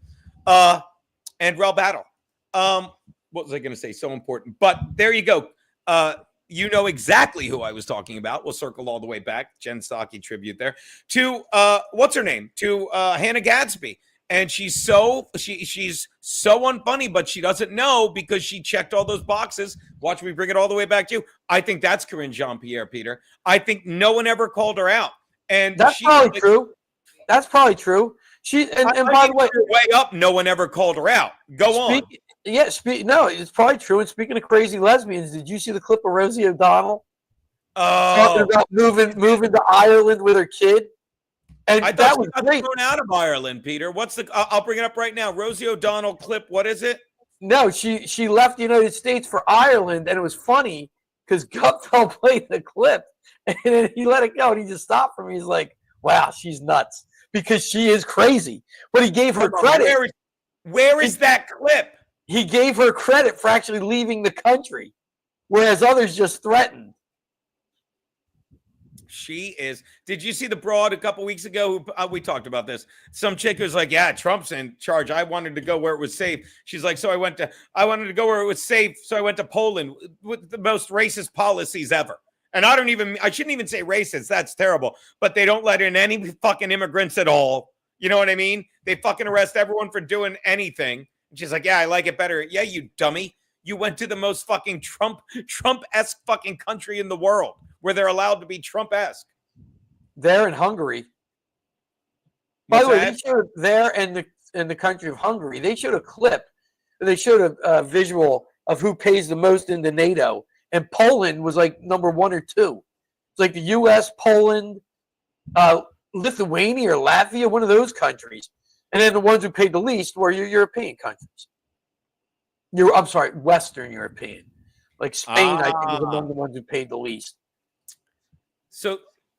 And Rel Battle. What was I going to say? So important. But there you go. You know exactly who I was talking about. We'll circle all the way back. Jen Psaki tribute there to what's her name? To Hannah Gadsby. And she's so unfunny, but she doesn't know because she checked all those boxes. Watch me bring it all the way back to you. I think that's Corinne Jean-Pierre, Peter. I think no one ever called her out. And that's probably true. That's probably true. She and by the way, way up, no one ever called her out. Go on. Yeah, no, it's probably true. And speaking of crazy lesbians, did you see the clip of Rosie O'Donnell talking about moving to Ireland with her kid? And I thought she got thrown out of Ireland, Peter. What's the? I'll bring it up right now. Rosie O'Donnell clip. What is it? No, she left the United States for Ireland, and it was funny because Gutfeld played the clip, and then he let it go, and he just stopped for me. He's like, "Wow, she's nuts because she is crazy." But he gave her credit. Where is that clip? He gave her credit for actually leaving the country, whereas others just threatened. She is. Did you see the broad a couple weeks ago? We talked about this. Some chick was like, "Yeah, Trump's in charge. I wanted to go where it was safe." She's like, "So I wanted to go where it was safe. So I went to Poland with the most racist policies ever." And I shouldn't even say racist. That's terrible. But they don't let in any fucking immigrants at all. You know what I mean? They fucking arrest everyone for doing anything. And she's like, "Yeah, I like it better." Yeah, you dummy. You went to the most fucking Trump-esque fucking country in the world where they're allowed to be Trump-esque. They're in Hungary. By the way, they showed there in the country of Hungary, they showed a clip. They showed a visual of who pays the most into NATO. And Poland was like number 1 or 2. It's like the U.S., Poland, Lithuania or Latvia, one of those countries. And then the ones who paid the least were your European countries. I'm sorry, Western European. Like Spain, I think, was among the ones who paid the least. So,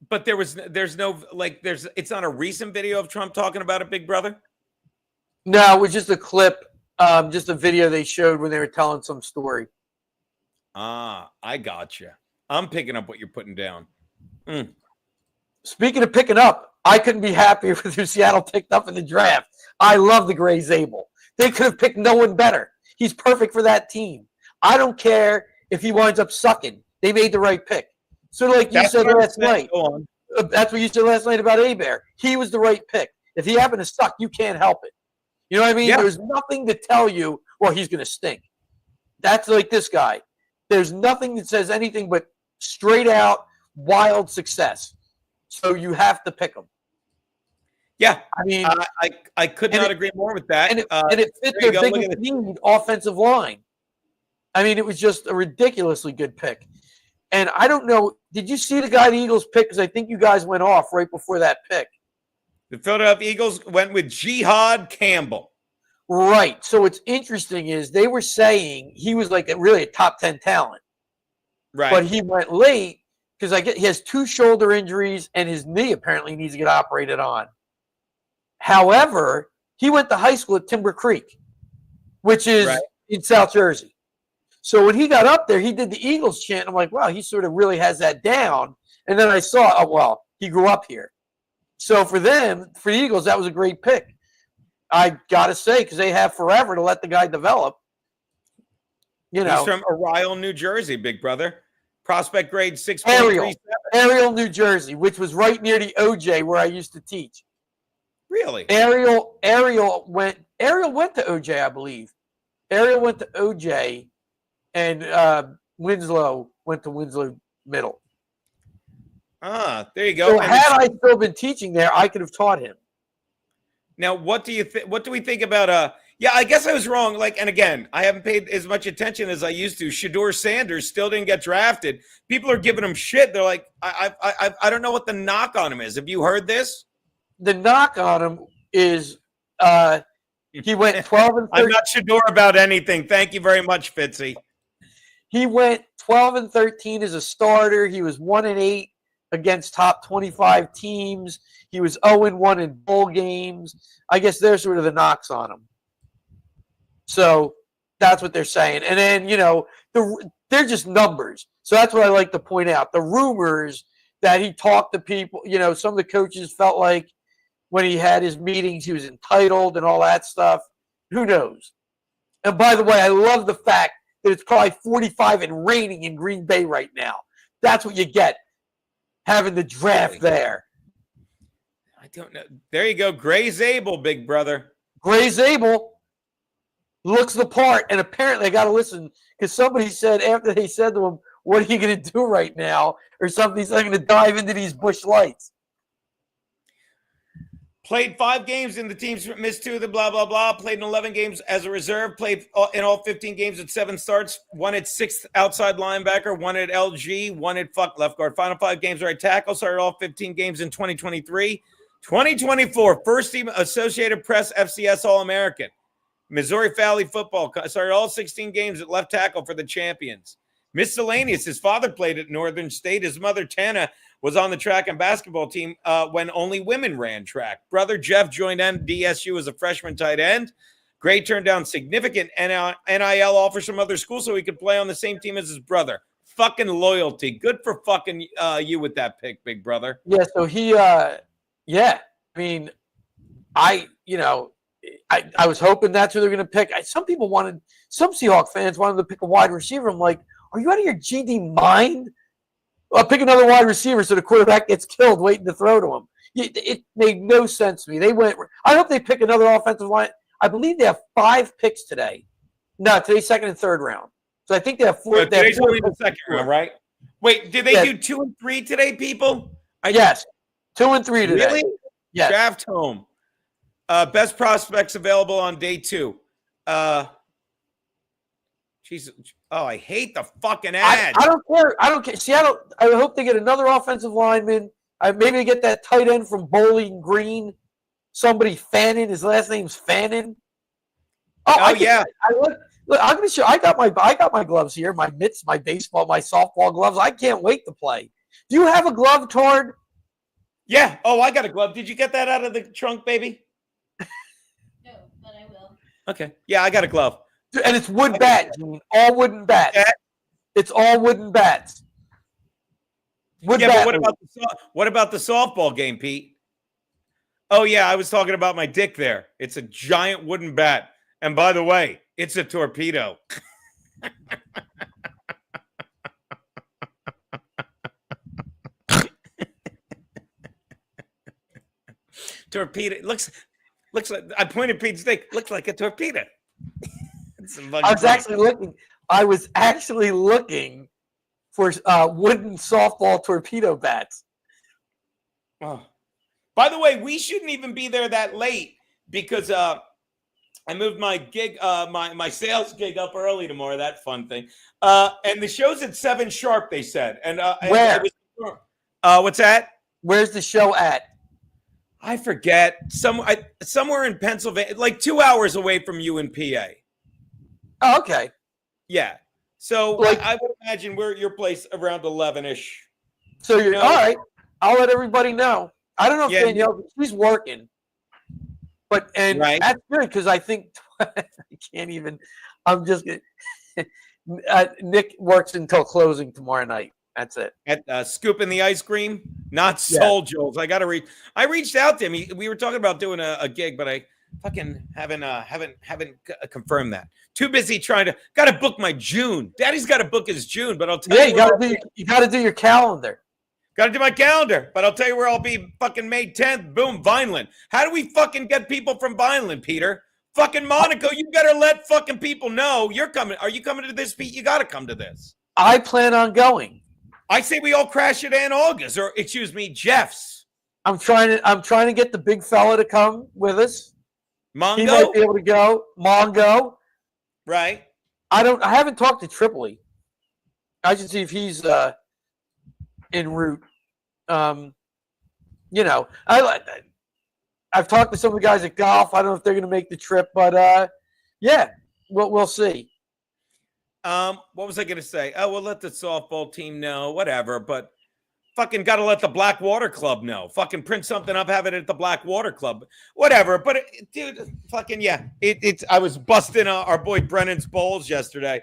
but there's no, like, it's not a recent video of Trump talking about it, Big Brother? No, it was just a clip, just a video they showed when they were telling some story. I gotcha. I'm picking up what you're putting down. Speaking of picking up, I couldn't be happier with who Seattle picked up in the draft. I love the Gray Zabel. They could have picked no one better. He's perfect for that team. I don't care if he winds up sucking. They made the right pick. So like you said last night, that's what you said last night about Hebert. He was the right pick. If he happened to suck, you can't help it. You know what I mean? Yeah. There's nothing to tell you, well, he's going to stink. That's like this guy. There's nothing that says anything but straight out wild success. So you have to pick him. Yeah. I mean, I could not agree more with that. And it fit their biggest need, offensive line. I mean, it was just a ridiculously good pick. And I don't know, did you see the guy the Eagles picked? Because I think you guys went off right before that pick. The Philadelphia Eagles went with Jihad Campbell. Right. So what's interesting is they were saying he was like really a top 10 talent. Right. But he went late because he has 2 shoulder injuries and his knee apparently needs to get operated on. However, he went to high school at Timber Creek, which is in South Jersey. So when he got up there, he did the Eagles chant. I'm like, wow, he sort of really has that down. And then I saw, oh, well, he grew up here. So for them, for the Eagles, that was a great pick. I got to say, because they have forever to let the guy develop. You know, he's from Ariel, New Jersey, Big Brother. Prospect grade 6.37. Ariel, New Jersey, which was right near the OJ where I used to teach. Really? Ariel went to OJ, I believe. Ariel went to OJ, and Winslow went to Winslow Middle. There you go. So had I still been teaching there, I could have taught him. Now, what do we think about yeah, I guess I was wrong. Like, and again, I haven't paid as much attention as I used to. Shedeur Sanders still didn't get drafted. People are giving him shit. They're like, I don't know what the knock on him is. Have you heard this? The knock on him is he went 12 and 13. I'm not Shedeur about anything. Thank you very much, Fitzy. He went 12 and 13 as a starter. He was 1-8 against top 25 teams. He was 0-1 in bowl games. I guess there's sort of the knocks on him. So that's what they're saying. And then, you know, they're just numbers. So that's what I like to point out. The rumors that he talked to people, you know, some of the coaches felt like when he had his meetings, he was entitled and all that stuff. Who knows? And by the way, I love the fact that it's probably 45 and raining in Green Bay right now. That's what you get having the draft there. I don't know. There you go. Gray Zabel, Big Brother. Gray Zabel looks the part, and apparently I got to listen because somebody said after they said to him, what are you going to do right now? Or something, he's not going to dive into these Busch Lights. Played 5 games in the teams, missed 2 of the blah, blah, blah. Played in 11 games as a reserve. Played in all 15 games at 7 starts. 1 at 6th outside linebacker. 1 at LG. 1 at left guard. Final 5 games right tackle. Started all 15 games in 2023. 2024, first team Associated Press FCS All-American. Missouri Valley football. Started all 16 games at left tackle for the champions. Miscellaneous. His father played at Northern State. His mother, Tana, was on the track and basketball team when only women ran track. Brother Jeff joined NDSU as a freshman tight end. Gray turned down significant NIL offers from other schools so he could play on the same team as his brother. Fucking loyalty. Good for fucking you with that pick, Big Brother. Yeah, so he, yeah. I mean, I was hoping that's who they're going to pick. Some Seahawk fans wanted to pick a wide receiver. I'm like, are you out of your GD mind? I'll pick another wide receiver so the quarterback gets killed waiting to throw to him. It made no sense to me. I hope they pick another offensive line. I believe they have 5 picks today. No, today's 2nd and 3rd round. So I think they have 4. Today's only the 2nd round, right? Wait, did they do 2 and 3 today, people? Yes, 2 and 3 today. Really? Yes. Draft home. Best prospects available on day 2. Jesus. Oh, I hate the fucking ads. I don't care. Seattle, I hope they get another offensive lineman Maybe get that tight end from Bowling Green. Somebody Fannin. His last name's Fannin. Yeah. Look, I'm gonna show. I got my gloves here. My mitts, my baseball, my softball gloves. I can't wait to play. Do you have a glove, Tord? Yeah. Oh, I got a glove. Did you get that out of the trunk, baby? No, but I will. Okay. Yeah, I got a glove. And it's wood bat, Gene. All wooden bats. It's all wooden bats. But what about the softball game, Pete? Oh yeah, I was talking about my dick there. It's a giant wooden bat. And by the way, it's a torpedo. Torpedo looks like, I pointed Pete's dick. Looks like a torpedo. I was actually looking for wooden softball torpedo bats. Oh. By the way, we shouldn't even be there that late because I moved my gig, my sales gig up early tomorrow. That fun thing. And the show's at 7 sharp, they said. And where? What's that? Where's the show at? I forget. Somewhere in Pennsylvania, like 2 hours away from you in PA. Oh, okay. Yeah. So I would imagine we're at your place around 11-ish. So you're all right. I'll let everybody know. I don't know if Danielle, she's working. But that's good because I think I can't even. I'm just Nick works until closing tomorrow night. That's it. At scooping the ice cream, not sold, Jules. I got to reach. I reached out to him. We were talking about doing a gig, but I fucking haven't confirmed that. Too busy trying to. Got to book my June. Daddy's got to book his June, but I'll tell you. You got to do your calendar. Got to do my calendar, but I'll tell you where I'll be fucking May 10th. Boom, Vineland. How do we fucking get people from Vineland, Peter? Fucking Monaco, you better let fucking people know you're coming. Are you coming to this, Pete? You got to come to this. I plan on going. I say we all crash at Aunt August, or excuse me, Jeff's. I'm trying to get the big fella to come with us. Mongo? He might be able to go. Mongo. Right. I haven't talked to Tripoli. I should see if he's en route. I've talked to some of the guys at golf. I don't know if they're going to make the trip, but we'll see. What was I going to say? Oh, we'll let the softball team know, whatever. But fucking got to let the Blackwater Club know. Fucking print something up, have it at the Blackwater Club, whatever. But dude, fucking yeah. I was busting our boy Brennan's balls yesterday.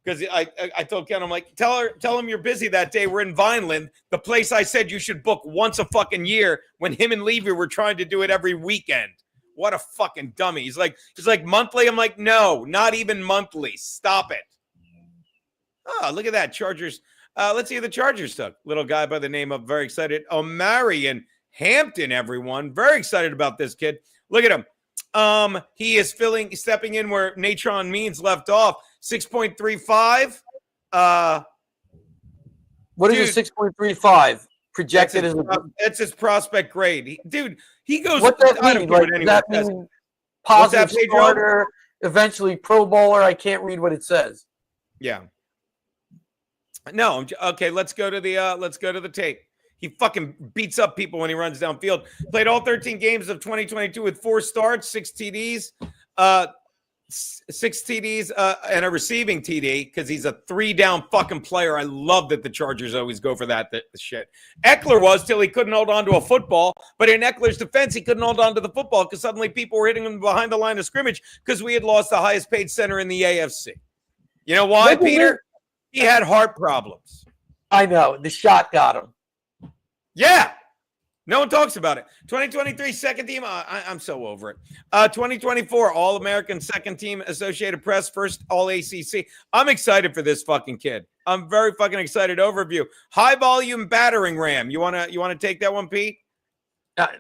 Because I told Ken, I'm like, tell him you're busy that day. We're in Vineland, the place I said you should book once a fucking year when him and Levy were trying to do it every weekend. What a fucking dummy. He's like monthly. I'm like, no, not even monthly. Stop it. Oh, look at that. Chargers. Let's see who the Chargers took. Little guy by the name of, very excited, Omari in Hampton, everyone. Very excited about this kid. Look at him. He is stepping in where Natron Means left off. 6.35. What is a 6.35 projected as? That's his prospect grade. He goes. What that mean? Like, does that mean positive starter, eventually Pro Bowler? I can't read what it says. Yeah. No. Okay. Let's go to the tape. He fucking beats up people when he runs downfield. Played all 13 games of 2022 with 4 starts, 6 TDs. 6 TDs and a receiving TD because he's a 3-down fucking player. I love that the Chargers always go for that shit. Eckler was till he couldn't hold on to a football, but in Eckler's defense, he couldn't hold on to the football because suddenly people were hitting him behind the line of scrimmage because we had lost the highest paid center in the AFC. You know why, Peter? He had heart problems. I know. The shot got him. Yeah. No one talks about it. 2023 second team. I'm so over it. 2024 All-American second team Associated Press, first All-ACC. I'm excited for this fucking kid. I'm very fucking excited. Overview. High volume battering ram. You wanna take that one, Pete?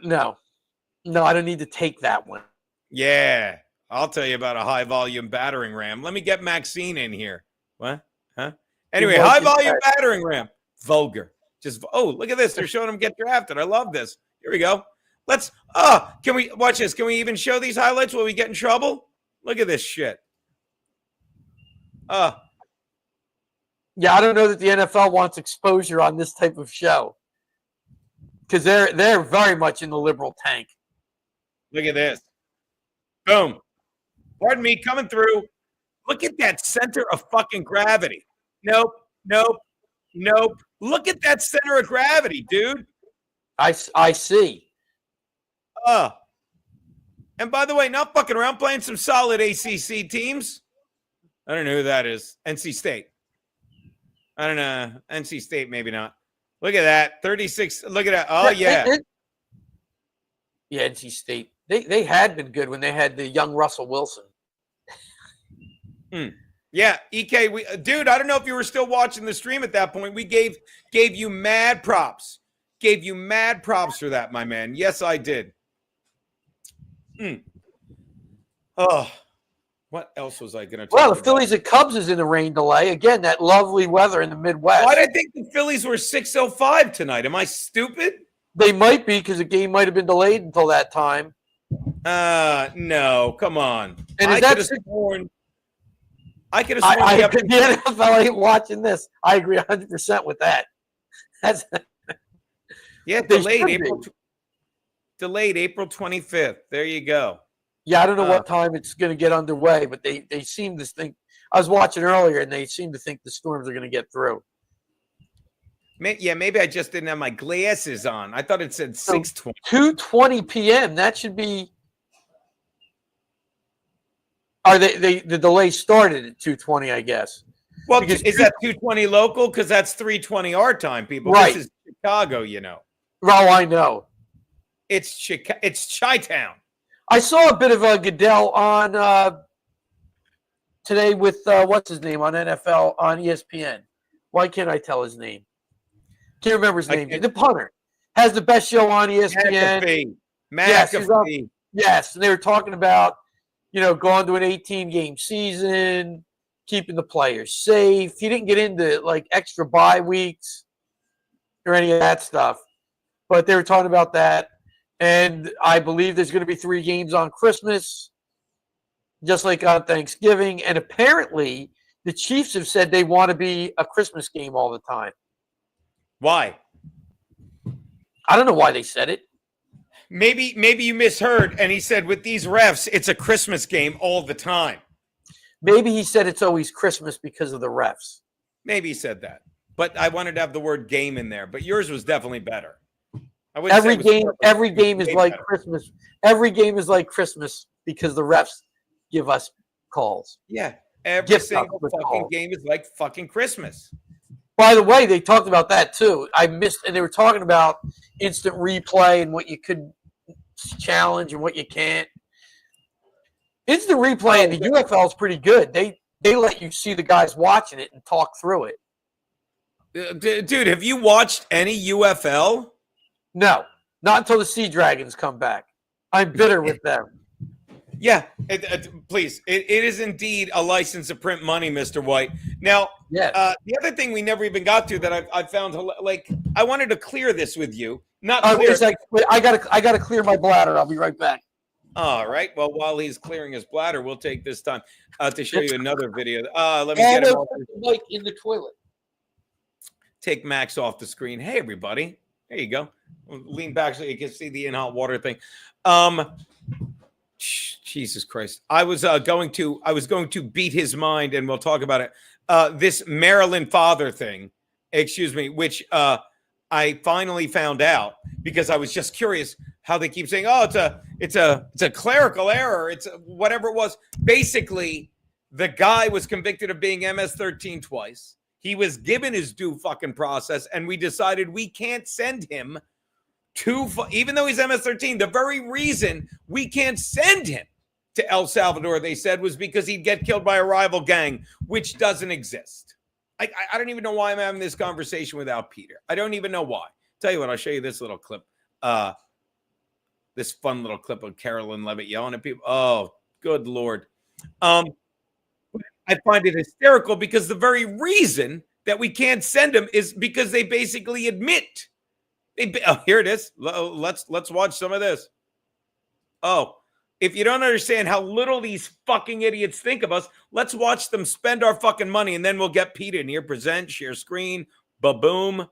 No, I don't need to take that one. Yeah, I'll tell you about a high volume battering ram. Let me get MAXXX in here. What? Huh? Anyway, high volume battering ram. Vulgar. Look at this. They're showing him get drafted. I love this. Here we go. Can we watch this? Can we even show these highlights? Will we get in trouble? Look at this shit. Yeah, I don't know that the NFL wants exposure on this type of show. because they're very much in the liberal tank. Look at this. Boom. Pardon me, coming through. Look at that center of fucking gravity. Nope. Look at that center of gravity, dude. I see. And by the way, not fucking around, playing some solid ACC teams. I don't know who that is. NC State. I don't know. NC State, maybe not. Look at that. 36. Look at that. Oh, yeah. Yeah, NC State. They had been good when they had the young Russell Wilson. Yeah, EK, dude, I don't know if you were still watching the stream at that point. We gave you mad props. Gave you mad props for that, my man. Yes, I did. Oh, what else was I going to talk about? Well, the Phillies and Cubs is in the rain delay. Again, that lovely weather in the Midwest. Why did I think the Phillies were 6:05 tonight? Am I stupid? They might be because the game might have been delayed until that time. No, come on. And I could have sworn. The NFL ain't watching this. I agree 100% with that. That's delayed April 25th. There you go. Yeah, I don't know what time it's going to get underway, but they seem to think. I was watching earlier, and they seem to think the storms are going to get through. Yeah, maybe I just didn't have my glasses on. I thought it said 6:20. 2:20 p.m. That should be. Or the delay started at 2:20, I guess. Well, is that 2:20 local? Because that's 3:20 our time, people. Right. This is Chicago, you know. Oh, I know. It's Chi-Town. I saw a bit of Goodell on today with what's his name on NFL on ESPN. Why can't I tell his name? Can't remember his name. The punter has the best show on ESPN. McAfee. Yes, and they were talking about going to an 18-game season, keeping the players safe. He didn't get into like extra bye weeks or any of that stuff, but they were talking about that. And I believe there's going to be 3 games on Christmas, just like on Thanksgiving. And apparently, the Chiefs have said they want to be a Christmas game all the time. Why? I don't know why they said it. Maybe you misheard, and he said with these refs, it's a Christmas game all the time. Maybe he said it's always Christmas because of the refs. Maybe he said that. But I wanted to have the word game in there. But yours was definitely better. Every game is like Christmas. Every game is like Christmas because the refs give us calls. Yeah. Every single fucking game is like fucking Christmas. By the way, they talked about that too. I missed, and they were talking about instant replay and what you could challenge and what you can't. Instant replay in the UFL is pretty good. They let you see the guys watching it and talk through it. Dude, have you watched any UFL? No, not until the Sea Dragons come back. I'm bitter with them. Yeah, please. It is indeed a license to print money, Mr. White. Now, the other thing we never even got to that I found, like, I wanted to clear this with you. I gotta clear my bladder. I'll be right back. All right. Well, while he's clearing his bladder, we'll take this time to show you another video. Let me get him off. Like in the toilet. Take Max off the screen. Hey, everybody. There you go. Lean back so you can see the in hot water thing. Jesus Christ. I was going to beat his mind, and we'll talk about it. This Maryland father thing, which I finally found out because I was just curious how they keep saying, oh, it's a clerical error. It's whatever it was. Basically, the guy was convicted of being MS-13 twice. He was given his due fucking process, and we decided we can't send him to, even though he's MS-13, the very reason we can't send him to El Salvador, they said, was because he'd get killed by a rival gang, which doesn't exist. I don't even know why I'm having this conversation without Peter. I don't even know why. Tell you what, I'll show you this little clip. This fun little clip of Carolyn Levitt yelling at people. Oh, good Lord. I find it hysterical because the very reason that we can't send him is because they basically admit. Here it is. Let's watch some of this. Oh, if you don't understand how little these fucking idiots think of us, let's watch them spend our fucking money, and then we'll get Pete in here. Present, share screen, ba-boom.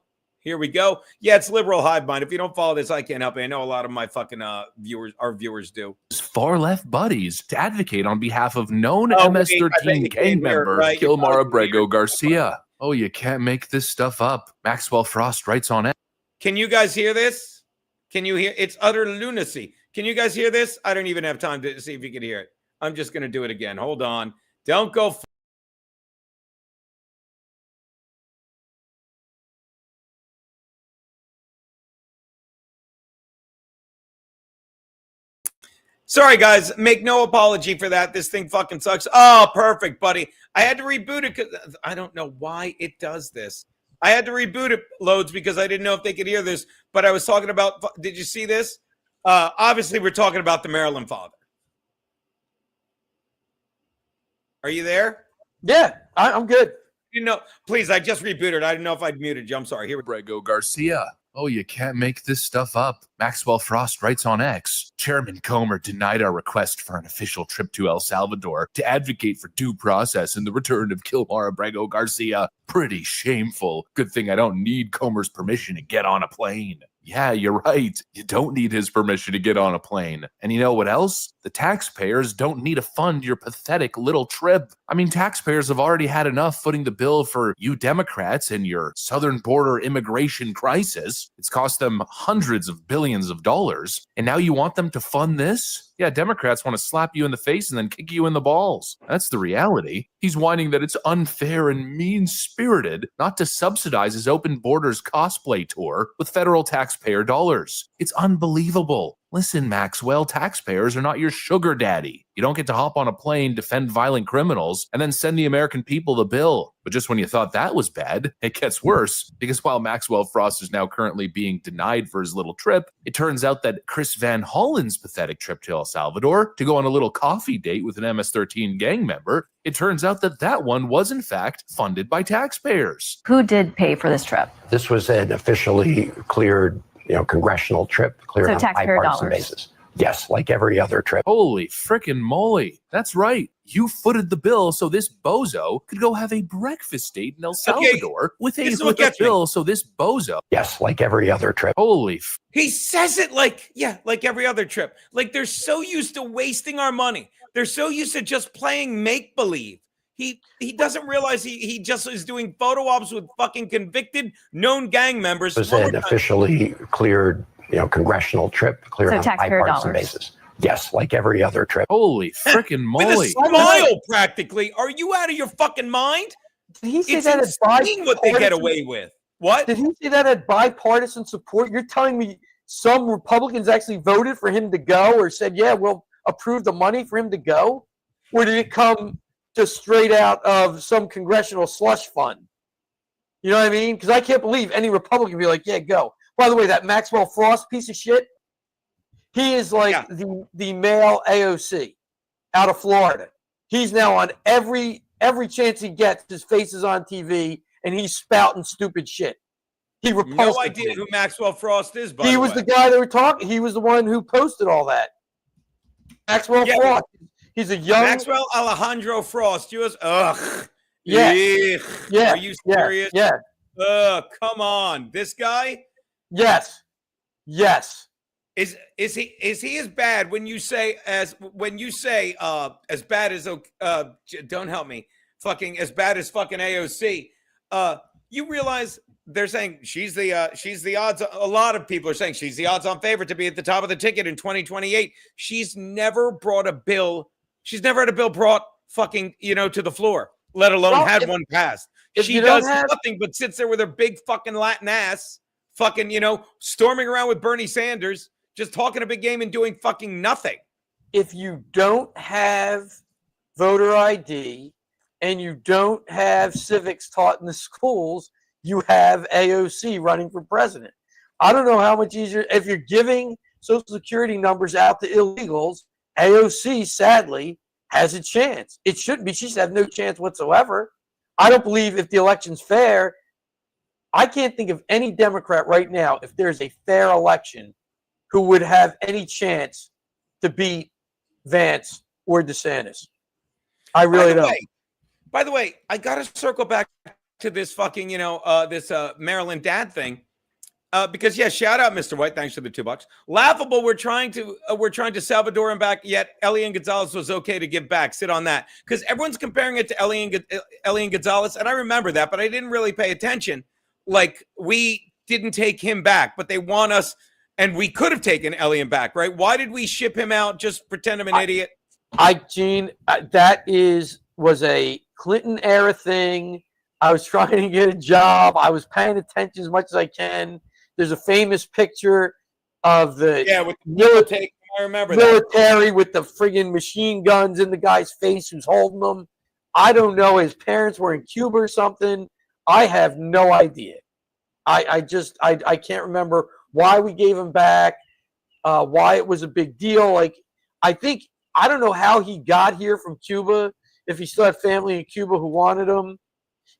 Here we go. Yeah, it's liberal hive mind. If you don't follow this, I can't help it. I know a lot of my fucking viewers do. Far left buddies to advocate on behalf of known Oh, wait, I bet MS-13 you gang can't hear it, member right? You Kilmar probably Abrego Garcia. Oh, you can't make this stuff up. Maxwell Frost writes on it. Can you guys hear this? Can you hear? It's utter lunacy. Can you guys hear this? I don't even have time to see if you can hear it. I'm just going to do it again. Hold on. Don't go. Sorry, guys. Make no apology for that. This thing fucking sucks. Oh, perfect, buddy. I had to reboot it because I don't know why it does this. I had to reboot it, Loadzzz, because I didn't know if they could hear this. But I was talking about, did you see this? Obviously, we're talking about the Maryland father. Are you there? Yeah, I'm good. You know, please, I just rebooted. I didn't know if I'd muted you. I'm sorry. Here we go. Abrego Garcia. Oh, you can't make this stuff up. Maxwell Frost writes on X. Chairman Comer denied our request for an official trip to El Salvador to advocate for due process and the return of Kilmar Abrego Garcia. Pretty shameful. Good thing I don't need Comer's permission to get on a plane. Yeah, you're right. You don't need his permission to get on a plane. And you know what else? The taxpayers don't need to fund your pathetic little trip. I mean, taxpayers have already had enough footing the bill for you Democrats and your southern border immigration crisis. It's cost them hundreds of billions of dollars. And now you want them to fund this? Yeah, Democrats want to slap you in the face and then kick you in the balls. That's the reality. He's whining that it's unfair and mean-spirited not to subsidize his open borders cosplay tour with federal taxpayer dollars. It's unbelievable. Listen, Maxwell, taxpayers are not your sugar daddy. You don't get to hop on a plane, defend violent criminals, and then send the American people the bill. But just when you thought that was bad, it gets worse, because while Maxwell Frost is now currently being denied for his little trip, it turns out that Chris Van Hollen's pathetic trip to El Salvador to go on a little coffee date with an MS-13 gang member, it turns out that that one was in fact funded by taxpayers. Who did pay for this trip? This was an officially cleared, congressional trip, cleared on a bipartisan basis. Yes, like every other trip. Holy frickin' moly. That's right. You footed the bill so this bozo could go have a breakfast date in El Salvador with a bill so this bozo. Yes, like every other trip. Holy. He says it like every other trip. Like they're so used to wasting our money. They're so used to just playing make-believe. He doesn't realize he just is doing photo ops with fucking convicted known gang members. It was an officially cleared, congressional trip, cleared on a bipartisan basis. Yes, like every other trip. Holy frickin' moly. With a smile, practically. Are you out of your fucking mind? Did he say It's that insane what they get away with. What? Did he say that at bipartisan support? You're telling me some Republicans actually voted for him to go or said, yeah, we'll approve the money for him to go? Or did it come just straight out of some congressional slush fund? You know what I mean? Because I can't believe any Republican would be like, yeah, go. By the way, that Maxwell Frost piece of shit, he is like the male AOC out of Florida. He's now on every chance he gets, his face is on TV, and he's spouting stupid shit. He repulsed no idea who Maxwell Frost is, by He the was way. the guy they were talking. He was the one who posted all that. Maxwell Frost. He's a young Maxwell Alejandro Frost. Ugh. Yeah. Eek. Yeah. Are you serious? Yeah. Come on. This guy? Yes. Is he as bad when you say as bad as don't help me, fucking as bad as fucking AOC? You realize they're saying she's the odds. A lot of people are saying she's the odds-on favorite to be at the top of the ticket in 2028. She's never brought a bill. She's never had a bill brought fucking to the floor, let alone had one passed. She does nothing but sits there with her big fucking Latin ass, fucking storming around with Bernie Sanders, just talking a big game and doing fucking nothing. If you don't have voter ID and you don't have civics taught in the schools, you have AOC running for president. I don't know how much easier. If you're giving Social Security numbers out to illegals, AOC, sadly, has a chance. It shouldn't be. She should have no chance whatsoever. I don't believe if the election's fair, I can't think of any Democrat right now, if there's a fair election, who would have any chance to beat Vance or DeSantis. I really don't. By the way, I got to circle back to this fucking, this Maryland dad thing. because shout out Mr. White. Thanks for the $2. Laughable. We're trying to Salvador him back. Yet Elian Gonzalez was okay to give back. Sit on that because everyone's comparing it to Elian Gonzalez, and I remember that, but I didn't really pay attention. Like we didn't take him back, but they want us, and we could have taken Elian back, right? Why did we ship him out? Just pretend I'm an idiot. Gene, that was a Clinton era thing. I was trying to get a job. I was paying attention as much as I can. There's a famous picture of the with the military. I remember military with the friggin' machine guns in the guy's face who's holding them. I don't know. His parents were in Cuba or something. I have no idea. I can't remember why we gave him back, why it was a big deal. Like, I don't know how he got here from Cuba, if he still had family in Cuba who wanted him.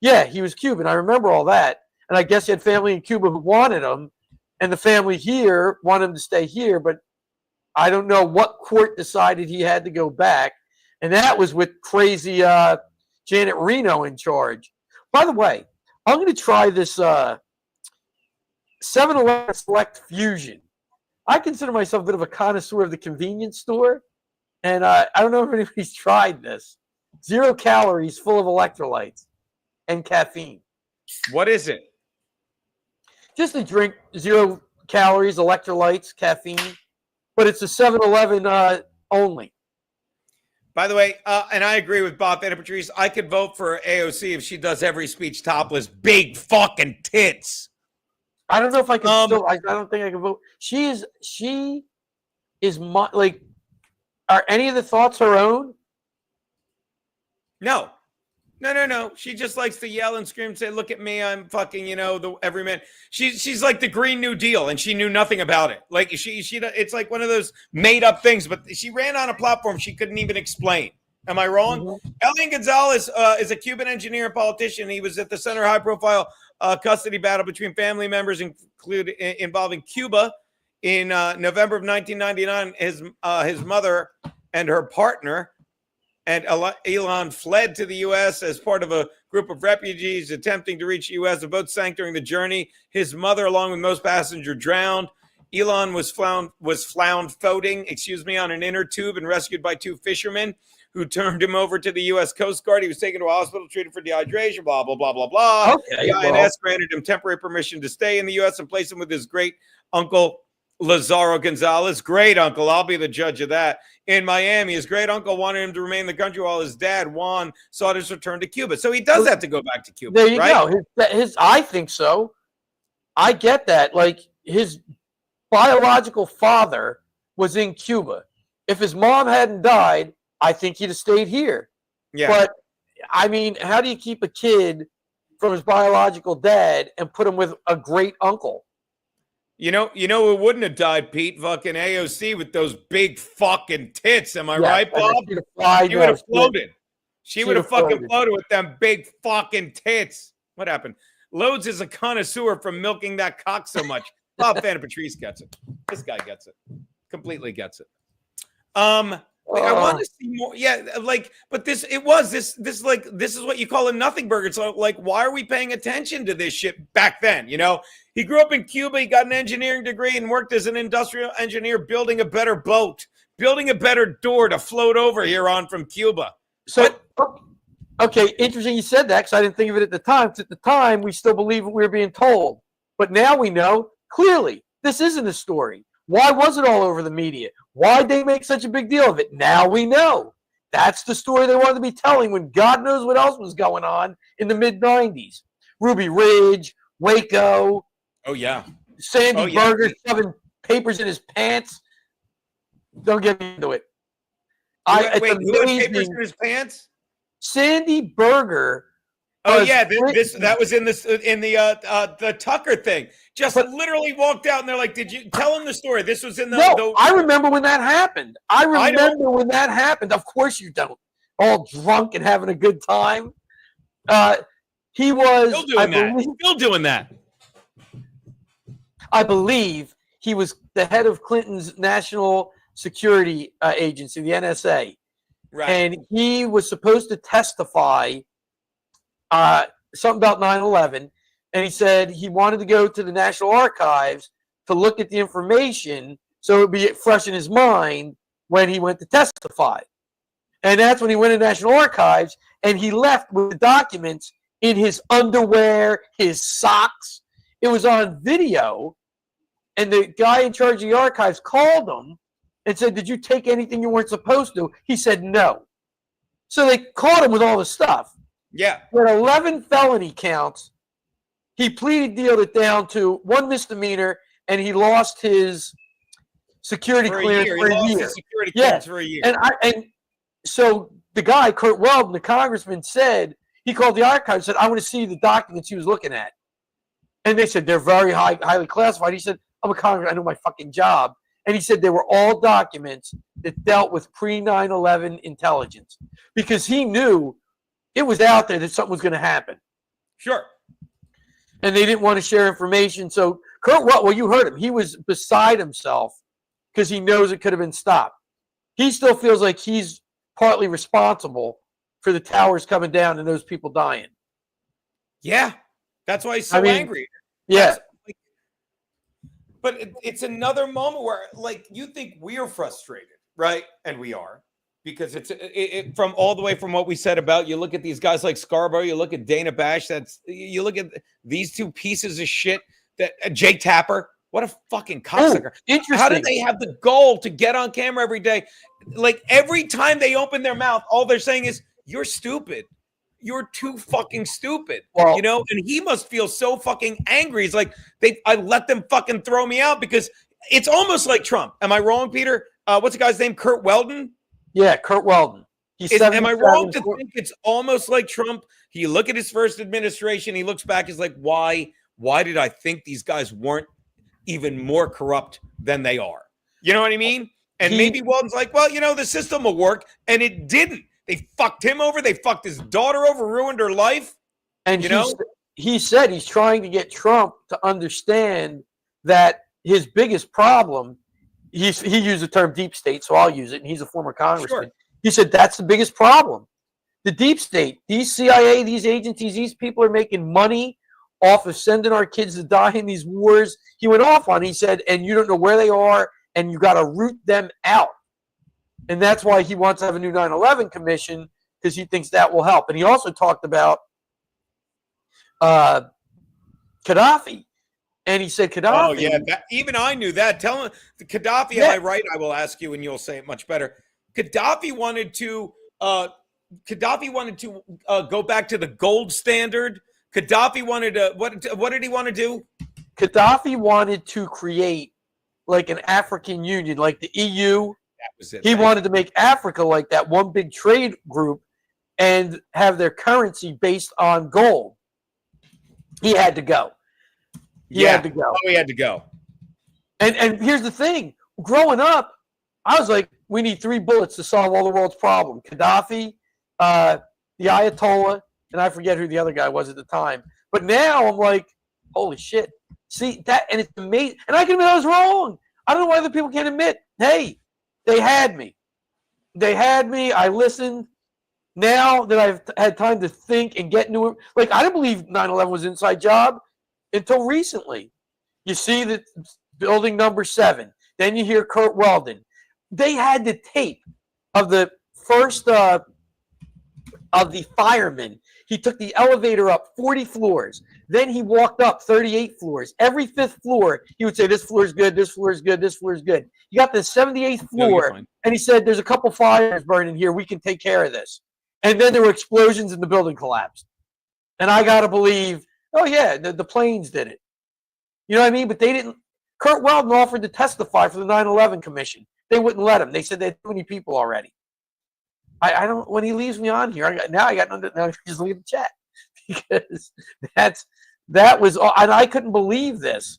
Yeah, he was Cuban. I remember all that. And I guess he had family in Cuba who wanted him, and the family here wanted him to stay here. But I don't know what court decided he had to go back. And that was with crazy Janet Reno in charge. By the way, I'm going to try this 7-Eleven Select Fusion. I consider myself a bit of a connoisseur of the convenience store. And I don't know if anybody's tried this. 0 calories, full of electrolytes and caffeine. What is it? Just a drink, 0 calories, electrolytes, caffeine, but it's a 7-Eleven only. By the way, and I agree with Bob and Patrice, I could vote for AOC if she does every speech topless. Big fucking tits. I don't know if I can still. I don't think I can vote. She is like. Are any of the thoughts her own? No. She just likes to yell and scream and say, look at me, I'm fucking, the everyman. She's like the Green New Deal, and she knew nothing about it. Like she it's like one of those made up things, but she ran on a platform she couldn't even explain. Am I wrong? Mm-hmm. Elian Gonzalez is a Cuban engineer and politician. He was at the center of high-profile custody battle between family members involving Cuba. In November of 1999, his mother and her partner and Elon fled to the U.S. as part of a group of refugees attempting to reach the U.S. The boat sank during the journey. His mother, along with most passengers, drowned. Elon was found floating, on an inner tube and rescued by 2 fishermen who turned him over to the U.S. Coast Guard. He was taken to a hospital, treated for dehydration, blah, blah, blah, blah, blah. Okay, the INS granted him temporary permission to stay in the U.S. and placed him with his great uncle, Lazaro Gonzalez, great uncle. I'll be the judge of that. In Miami, his great uncle wanted him to remain in the country while his dad, Juan, sought his return to Cuba. So he does have to go back to Cuba. There you go. I think so. I get that. Like, his biological father was in Cuba. If his mom hadn't died, I think he'd have stayed here. Yeah. But, I mean, how do you keep a kid from his biological dad and put him with a great uncle? You know who wouldn't have died, Pete? Fucking AOC with those big fucking tits. Am I right, Bob? She would have floated. She would have fucking floated with them big fucking tits. What happened? Loadzzz is a connoisseur from milking that cock so much. Bob Fan Patrice gets it. This guy gets it. Completely gets it. I want to see more. Yeah, but this is what you call a nothing burger. So like, why are we paying attention to this shit back then? He grew up in Cuba. He got an engineering degree and worked as an industrial engineer, building a better boat, building a better door to float over here on from Cuba. So, okay, interesting you said that because I didn't think of it at the time. At the time, we still believe what we were being told. But now we know clearly this isn't a story. Why was it all over the media? Why'd they make such a big deal of it? Now we know. That's the story they wanted to be telling when God knows what else was going on in the mid-90s. Ruby Ridge, Waco. Oh, yeah. Sandy Berger shoving papers in his pants. Don't get into it. Wait, who had papers in his pants? Sandy Berger. Oh yeah, that was in the Tucker thing. Just literally walked out and they're like, "Did you tell him the story?" This was in the. No, I remember when that happened. I remember when that happened. Of course you don't. All drunk and having a good time. He was still doing that. I believe he was the head of Clinton's National Security Agency, the NSA, right? And he was supposed to testify. Something about 9/11, and he said he wanted to go to the National Archives to look at the information so it would be fresh in his mind when he went to testify. And that's when he went to National Archives, and he left with the documents in his underwear, his socks. It was on video, and the guy in charge of the archives called him and said, "Did you take anything you weren't supposed to?" He said no. So they caught him with all the stuff. Yeah. He had 11 felony counts. He pleaded deal it down to 1 misdemeanor, and he lost his security clearance for a year. Security clearance for a year. And so the guy, Kurt Weldon, the congressman, said, he called the archive and said, "I want to see the documents he was looking at." And they said, "They're very highly classified." He said, "I'm a congressman. I know my fucking job." And he said they were all documents that dealt with pre-9/11 intelligence because he knew it was out there that something was going to happen. Sure. And they didn't want to share information. So Kurt Weldon, well, you heard him. He was beside himself because he knows it could have been stopped. He still feels like he's partly responsible for the towers coming down and those people dying. Yeah, that's why he's so angry. Yeah. But it's another moment where, like, you think we're frustrated, right? And we are, because it's from all the way from what we said about, you look at these guys like Scarborough, you look at Dana Bash, you look at these two pieces of shit, that Jake Tapper. What a fucking cocksucker. Interesting. How did they have the goal to get on camera every day? Like, every time they open their mouth, all they're saying is, "You're stupid. You're too fucking stupid." Well, you know, and he must feel so fucking angry. He's like, I let them fucking throw me out, because it's almost like Trump. Am I wrong, Peter? What's the guy's name? Kurt Weldon? Yeah, Kurt Weldon. Am I wrong to think it's almost like Trump? He look at his first administration, he looks back, he's like, why did I think these guys weren't even more corrupt than they are? You know what I mean? And maybe Weldon's like, well, you know, the system will work, and it didn't. They fucked him over. They fucked his daughter over, ruined her life. And he said he's trying to get Trump to understand that his biggest problem, he used the term deep state, so I'll use it, and he's a former congressman. Sure. He said that's the biggest problem. The deep state, these CIA, these agencies, these people are making money off of sending our kids to die in these wars. He went off on, he said, and you don't know where they are, and you got to root them out. And that's why he wants to have a new 9/11 commission, because he thinks that will help. And he also talked about Gaddafi. And he said Gaddafi. Oh, yeah. Even I knew that. Tell him, Gaddafi, am I right? I will ask you, and you'll say it much better. Gaddafi wanted to go back to the gold standard. Gaddafi wanted to, what did he want to do? Gaddafi wanted to create like an African Union, like the EU. That was it. He wanted to make Africa like that, one big trade group, and have their currency based on gold. He had to go. He had to go. Oh, he had to go. And here's the thing. Growing up, I was like, we need 3 bullets to solve all the world's problems. Gaddafi, the Ayatollah, and I forget who the other guy was at the time. But now I'm like, holy shit. See, that, and it's amazing. And I can admit I was wrong. I don't know why other people can't admit, hey, they had me. They had me. I listened. Now that I've had time to think and get into it, like, I didn't believe 9/11 was an inside job until recently. You see that building number 7. Then you hear Kurt Weldon. They had the tape of the first of the firemen. He took the elevator up 40 floors. Then he walked up 38 floors. Every 5th floor, he would say, this floor is good, this floor is good, this floor is good. He got to the 78th floor, and he said, there's a couple fires burning here. We can take care of this. And then there were explosions and the building collapsed. And I got to believe, oh, yeah, the planes did it. You know what I mean? But they didn't. Kurt Weldon offered to testify for the 9/11 commission. They wouldn't let him. They said they had too many people already. I don't. When he leaves me on here, I got now just leave the chat, because that was. And I couldn't believe this,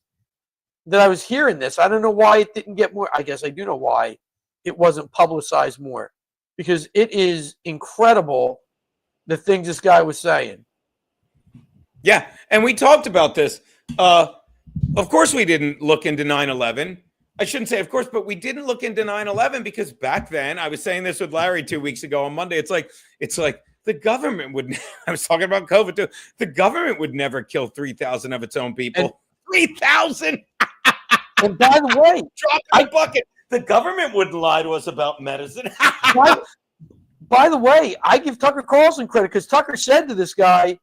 that I was hearing this. I don't know why it didn't get more. I guess I do know why it wasn't publicized more, because it is incredible the things this guy was saying. Yeah, and we talked about this. Of course, we didn't look into 9/11. I shouldn't say, of course, but we didn't look into 9/11 because back then, I was saying this with Larry 2 weeks ago on Monday. It's like the government would. I was talking about COVID too. The government would never kill 3,000 of its own people. 3,000. And by the way, drop in the bucket. The government wouldn't lie to us about medicine. by the way, I give Tucker Carlson credit because Tucker said to this guy,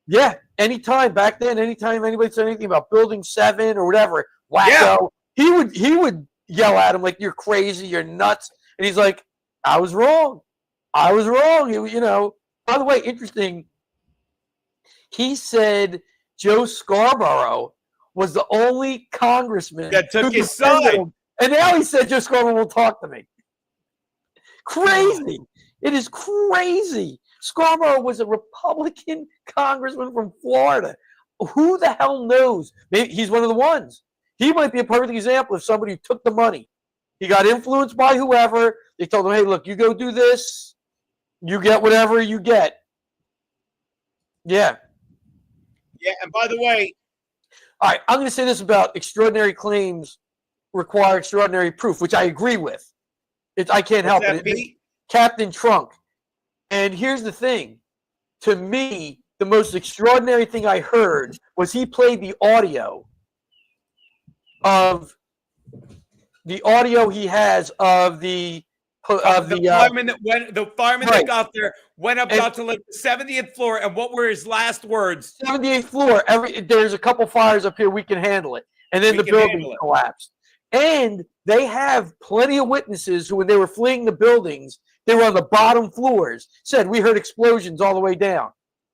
yeah, anytime back then, anytime anybody said anything about Building 7 or whatever, wacko, he would yell at him like, you're crazy, you're nuts. And he's like, I was wrong. I was wrong. You know, by the way, interesting. He said Joe Scarborough was the only congressman that took his side. And now he said Joe Scarborough won't talk to me. Crazy. It is crazy. Scarborough was a Republican congressman from Florida. Who the hell knows? Maybe he's one of the ones. He might be a perfect example of somebody who took the money. He got influenced by whoever. They told him, hey, look, you go do this. You get whatever you get. Yeah. Yeah, and by the way. All right, I'm going to say this about extraordinary claims require extraordinary proof, which I agree with. I can't help it. Captain Trunk. And here's the thing. To me, the most extraordinary thing I heard was he played the audio he has of the fireman that got there went up to like the 70th floor, and what were his last words? 78th floor. There's a couple fires up here. We can handle it. And then the building collapsed. And they have plenty of witnesses who, when they were fleeing the buildings, they were on the bottom floors. Said we heard explosions all the way down.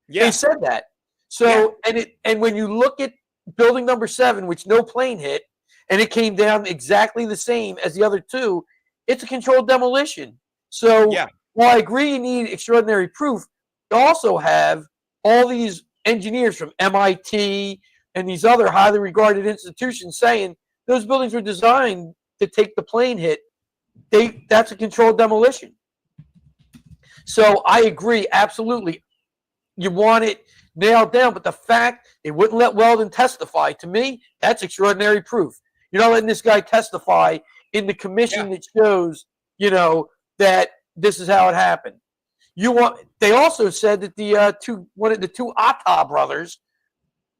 Yeah. They said that. So and when you look at building number 7, which no plane hit, and it came down exactly the same as the other two, it's a controlled demolition. So while I agree you need extraordinary proof, you also have all these engineers from MIT and these other highly regarded institutions saying those buildings were designed to take the plane hit. That's a controlled demolition. So I agree, absolutely. You want it nailed down, but the fact they wouldn't let Weldon testify, to me, that's extraordinary proof. You're not letting this guy testify in the commission that shows, you know, that this is how it happened. They also said that the two Atta brothers,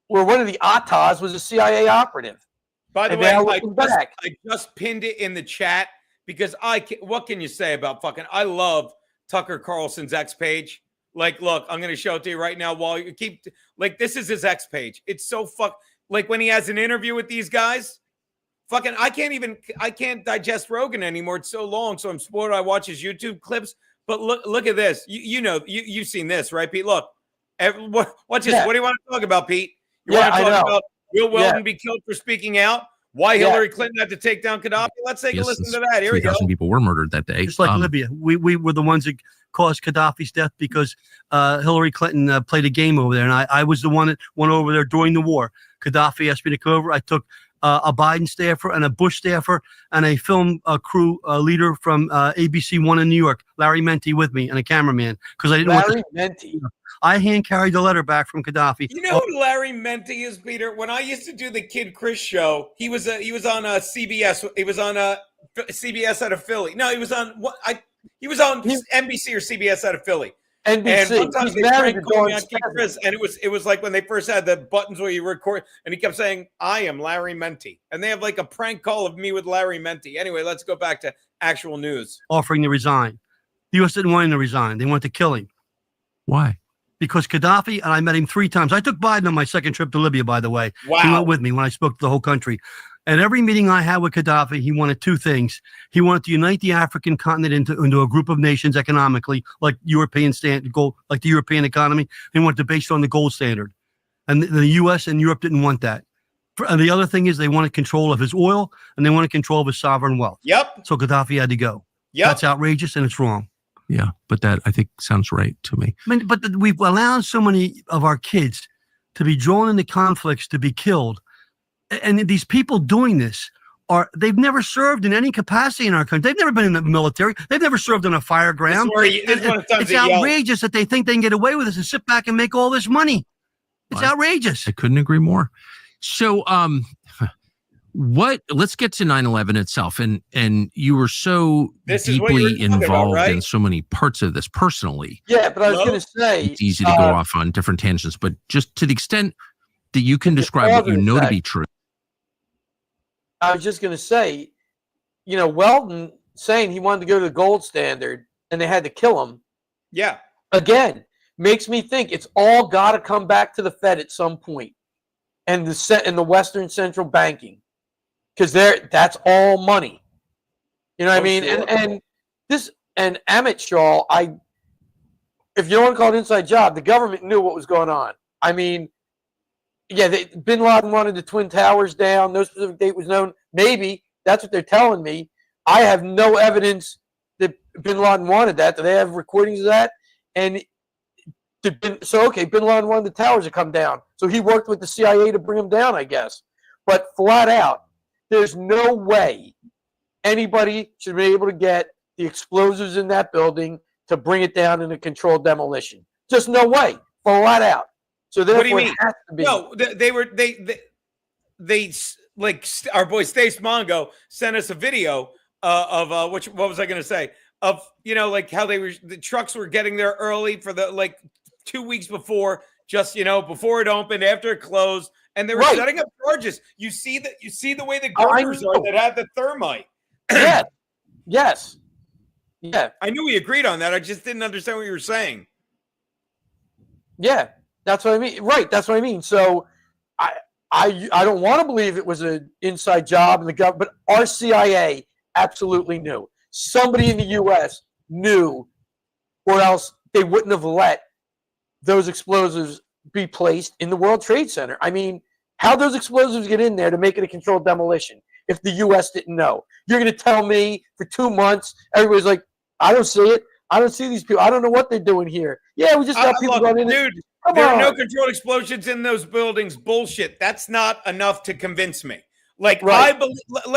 were one of the Attas was a CIA operative. By the way, I just pinned it in the chat because what can you say about I love Tucker Carlson's X page. Like, look, I'm going to show it to you right now while you keep, this is his X page. It's so when he has an interview with these guys, I can't digest Rogan anymore. It's so long. So I'm spoiled. I watch his YouTube clips, but look at this. You've seen this, right, Pete? Look, watch this. What do you want to talk about, Pete? You want to talk about will Weldon be killed for speaking out? Why Hillary Clinton had to take down Gaddafi? Let's take a listen to that. Here we go. 3,000 people were murdered that day. Just like Libya. We were the ones that caused Gaddafi's death because Hillary Clinton played a game over there. And I was the one that went over there during the war. Gaddafi asked me to come over. I took a Biden staffer and a Bush staffer and a film crew leader from ABC One in New York, Larry Menti, with me, and a cameraman. Because I didn't want Menti. I hand carried the letter back from Gaddafi. You know who Larry Menti is, Peter? When I used to do the Kid Chris show, he was on CBS. He was on CBS out of Philly. No, he was on he was on NBC or CBS out of Philly. NBC. And one time they prank called me on Kid Chris, and it was like when they first had the buttons where you record, and he kept saying, "I am Larry Menti," and they have like a prank call of me with Larry Menti. Anyway, let's go back to actual news. Offering to resign. The U.S. didn't want him to resign. They wanted to kill him. Why? Because Gaddafi, and I met him 3 times. I took Biden on my second trip to Libya, by the way. Wow. He went with me when I spoke to the whole country. At every meeting I had with Gaddafi, he wanted 2 things. He wanted to unite the African continent into a group of nations economically, like the European economy. He wanted to based on the gold standard. And the U.S. and Europe didn't want that. And the other thing is they wanted control of his oil, and they wanted control of his sovereign wealth. Yep. So Gaddafi had to go. Yep. That's outrageous, and it's wrong. Yeah, but that I think sounds right to me. I mean, but we've allowed so many of our kids to be drawn into conflicts, to be killed. And these people doing this they've never served in any capacity in our country. They've never been in the military. They've never served on a fire ground. It's outrageous that they think they can get away with this and sit back and make all this money. It's outrageous. I couldn't agree more. So let's get to 9/11 itself. And you were so deeply involved in so many parts of this personally. Yeah, but I was going to say, it's easy to go off on different tangents, but just to the extent that you can describe what you know to be true. I was just going to say, Weldon saying he wanted to go to the gold standard and they had to kill him. Yeah. Again, makes me think it's all got to come back to the Fed at some point, and the Western Central Banking, because that's all money. You know what I mean? Sure. And Emmett Shaw, if you don't want to call it an inside job, the government knew what was going on. I mean, yeah, Bin Laden wanted the Twin Towers down. No specific date was known. Maybe that's what they're telling me. I have no evidence that Bin Laden wanted that. Do they have recordings of that? And Bin Laden wanted the towers to come down. So he worked with the CIA to bring them down, I guess. But flat out, there's no way anybody should be able to get the explosives in that building to bring it down in a controlled demolition. Just no way. Flat out. So therefore, what do you mean? It has to be. No, they like our boy Stace Mongo sent us a video of what was I going to say? Of like how the trucks were getting there early for the 2 weeks before, just before it opened, after it closed, and they were setting up charges. You see the way the girders are that had the thermite. Yes. Yeah. I knew we agreed on that. I just didn't understand what you were saying. Yeah, that's what I mean. Right, that's what I mean. So I don't want to believe it was an inside job in the government, but our CIA absolutely knew. Somebody in the U.S. knew, or else they wouldn't have let those explosives be placed in the World Trade Center. I mean, how'd those explosives get in there to make it a controlled demolition if the U.S. didn't know? You're going to tell me for 2 months, everybody's like, I don't see it. I don't see these people. I don't know what they're doing here. Yeah, we just got people going in. Dude, there are no controlled explosions in those buildings. Bullshit. That's not enough to convince me. Let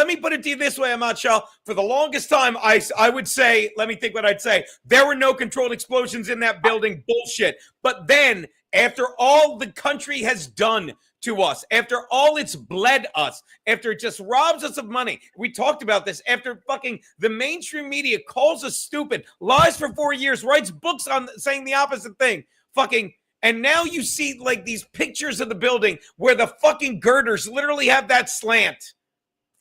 me put it to you this way, Ahmad Shah. For the longest time, I would say, let me think what I'd say. There were no controlled explosions in that building. Bullshit. But then, after all the country has done to us, after all it's bled us, after it just robs us of money, we talked about this, after fucking the mainstream media calls us stupid, lies for 4 years, writes books on saying the opposite thing, and now you see these pictures of the building where the fucking girders literally have that slant.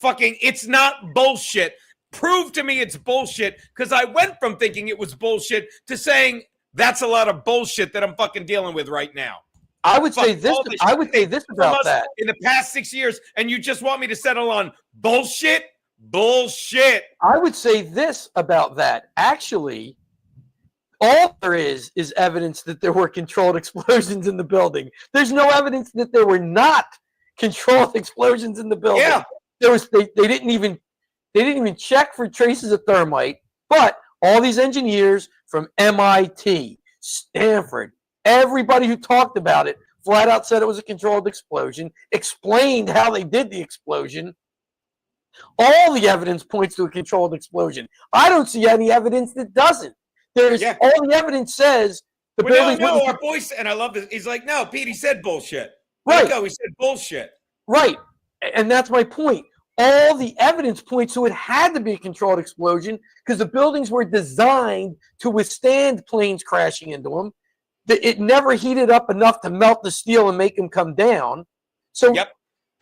It's not bullshit. Prove to me it's bullshit, because I went from thinking it was bullshit to saying that's a lot of bullshit that I'm fucking dealing with right now. I would say this about that. In the past 6 years, and you just want me to settle on bullshit? Bullshit. I would say this about that. Actually, all there is evidence that there were controlled explosions in the building. There's no evidence that there were not controlled explosions in the building. Yeah. They didn't even check for traces of thermite. But all these engineers from MIT, Stanford, everybody who talked about it flat out said it was a controlled explosion, explained how they did the explosion. All the evidence points to a controlled explosion. I don't see any evidence that doesn't. All the evidence says the building. No, our voice, and I love this. He's like, no, Pete, he said bullshit. Right. He said bullshit. Right. And that's my point. All the evidence points to it had to be a controlled explosion because the buildings were designed to withstand planes crashing into them. It never heated up enough to melt the steel and make them come down. So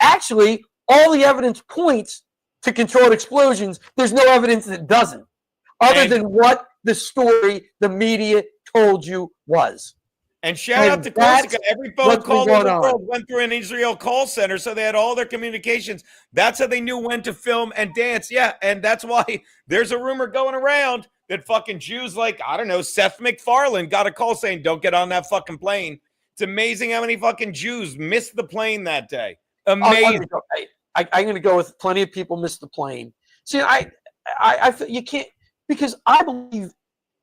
actually, all the evidence points to controlled explosions. There's no evidence that doesn't, other than what the story the media told you was. And shout out to Corsica. Every phone call in the world went through an Israel call center, so they had all their communications. That's how they knew when to film and dance. Yeah, and that's why there's a rumor going around that fucking Jews like, I don't know, Seth MacFarlane got a call saying, don't get on that fucking plane. It's amazing how many fucking Jews missed the plane that day. Amazing. I'm going to go with plenty of people missed the plane. See, you can't, because I believe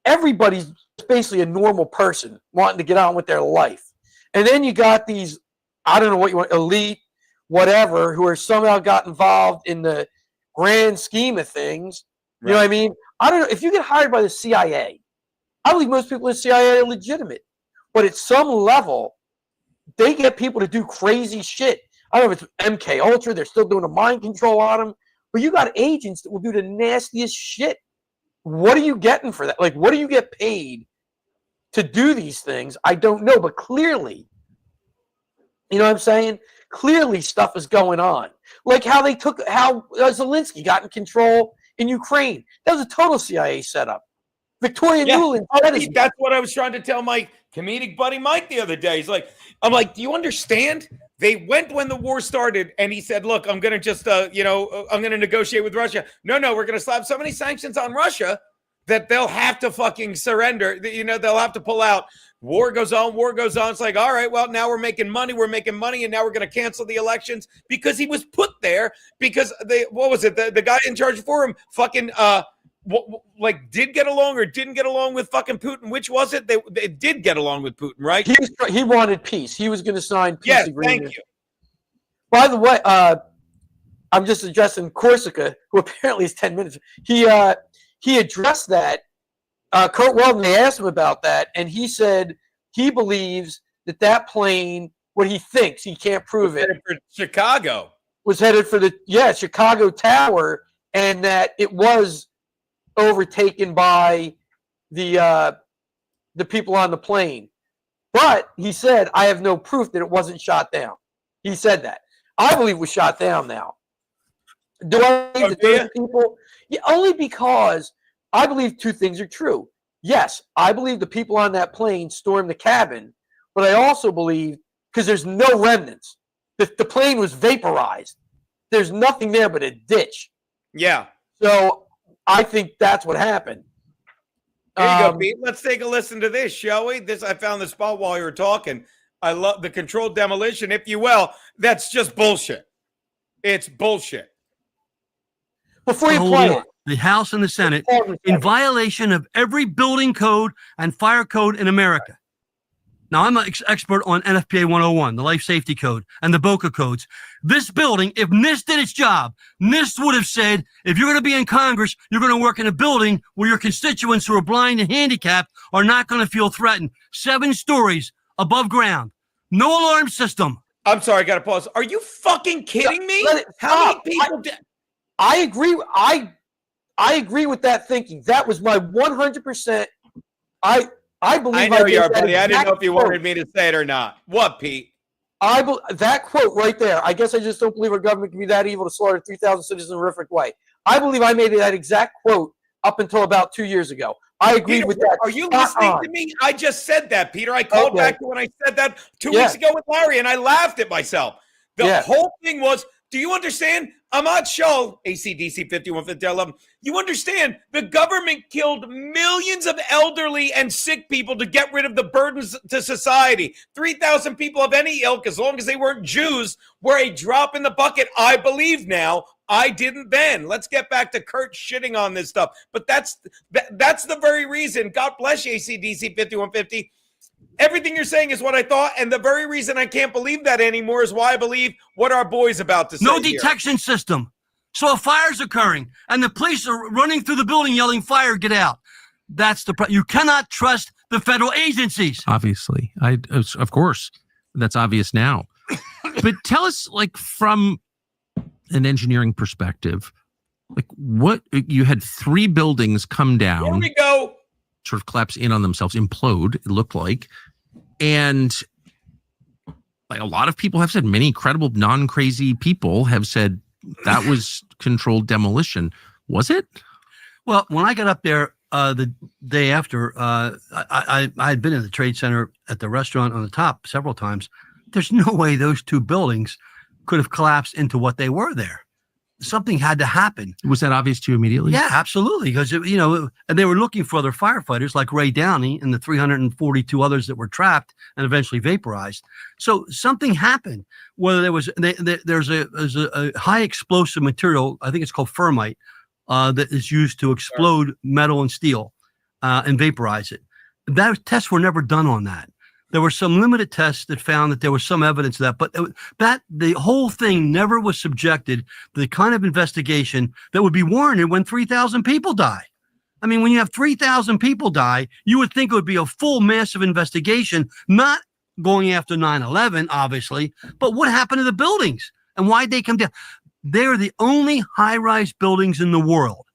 everybody's basically a normal person wanting to get on with their life. And then you got these, I don't know what you want, elite, whatever, who are somehow got involved in the grand scheme of things. You know what I mean? I don't know. If you get hired by the CIA, I believe most people in the CIA are legitimate. But at some level, they get people to do crazy shit. I don't know if it's MK Ultra. They're still doing a mind control on them. But you got agents that will do the nastiest shit. What are you getting for that? Like, what do you get paid to do these things? I don't know, but clearly, you know what I'm saying? Clearly stuff is going on. Like how Zelensky got in control in Ukraine. That was a total CIA setup. Victoria Nuland. That's what I was trying to tell my comedic buddy Mike the other day. He's like, I'm like, do you understand? They went when the war started, and he said, look, I'm going to just, I'm going to negotiate with Russia. No, we're going to slap so many sanctions on Russia that they'll have to fucking surrender. They'll have to pull out. War goes on. It's like, all right, well, now we're making money, and now we're going to cancel the elections because he was put there because the guy in charge for him fucking did get along or didn't get along with fucking Putin. Which was it? They did get along with Putin, right? He wanted peace. He was going to sign peace agreement. Thank you. By the way, I'm just addressing Corsica, who apparently is 10 minutes. He addressed that. Kurt Weldon, they asked him about that, and he said he believes that plane, what he thinks, he can't prove it, headed for Chicago. Was headed for the Chicago Tower, and that it was overtaken by the people on the plane. But he said, I have no proof that it wasn't shot down. He said that. I believe it was shot down now. Do I believe that those people? Yeah, only because I believe two things are true. Yes, I believe the people on that plane stormed the cabin, but I also believe, because there's no remnants, the plane was vaporized. There's nothing there but a ditch. Yeah. So I think that's what happened. Here you go, Pete. Let's take a listen to this, shall we? I found the spot while you were talking. I love the controlled demolition, if you will. That's just bullshit. It's bullshit. Before you play it, the House and the Senate, in violation of every building code and fire code in America. Now, I'm an expert on NFPA 101, the Life Safety Code, and the BOCA codes. This building, if NIST did its job, NIST would have said, if you're going to be in Congress, you're going to work in a building where your constituents who are blind and handicapped are not going to feel threatened. 7 stories above ground. No alarm system. I'm sorry, I got to pause. Are you fucking kidding me? How many people I agree. I agree with that thinking. That was my 100%. I believe. I know you are, buddy. I didn't know if you wanted me to say it or not. What, Pete? That quote right there. I guess I just don't believe our government can be that evil to slaughter 3,000 citizens in a horrific way. I believe I made that exact quote up until about 2 years ago. I agreed with that. Are you listening to me? I just said that, Peter. I called back to when I said that 2 weeks ago with Larry, and I laughed at myself. The whole thing was, do you understand? Ahmad Shah, ACDC 5150, I love him. You understand, the government killed millions of elderly and sick people to get rid of the burdens to society. 3,000 people of any ilk, as long as they weren't Jews, were a drop in the bucket, I believe now. I didn't then. Let's get back to Kurt shitting on this stuff. But that's the very reason. God bless you, ACDC 5150. Everything you're saying is what I thought, and the very reason I can't believe that anymore is why I believe what our boy's about to say. No detection system. So a fire's occurring, and the police are running through the building yelling, fire, get out. That's the problem. You cannot trust the federal agencies. Obviously. Of course. That's obvious now. But tell us, from an engineering perspective, what you had 3 buildings come down. Here we go. Sort of collapse in on themselves, implode, it looked like. And a lot of people have said, many credible, non-crazy people have said that was controlled demolition. Was it? Well, when I got up there the day after, I had been in the Trade Center at the restaurant on the top several times. There's no way those 2 buildings could have collapsed into what they were there. Something had to happen. Was that obvious to you immediately? Yeah, absolutely. Because, and they were looking for other firefighters like Ray Downey and the 342 others that were trapped and eventually vaporized. So something happened. Whether there's a high explosive material, I think it's called fermite, that is used to explode metal and steel and vaporize it. Those tests were never done on that. There were some limited tests that found that there was some evidence of that, but the whole thing never was subjected to the kind of investigation that would be warranted when 3,000 people die. I mean, when you have 3,000 people die, you would think it would be a full massive investigation, not going after 9/11, obviously, but what happened to the buildings and why'd they come down? They're the only high-rise buildings in the world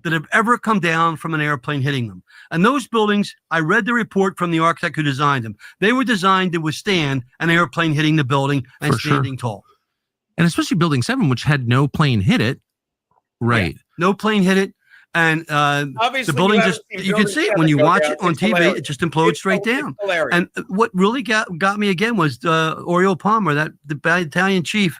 that have ever come down from an airplane hitting them. And those buildings, I read the report from the architect who designed them. They were designed to withstand an airplane hitting the building and standing tall. And especially Building 7, which had no plane hit it. Right. Yeah, no plane hit it. And Obviously, the building you can see it when you watch it on TV, hilarious. it just implodes straight down. Hilarious. And what really got me again was Oriol Palmer, the battalion chief,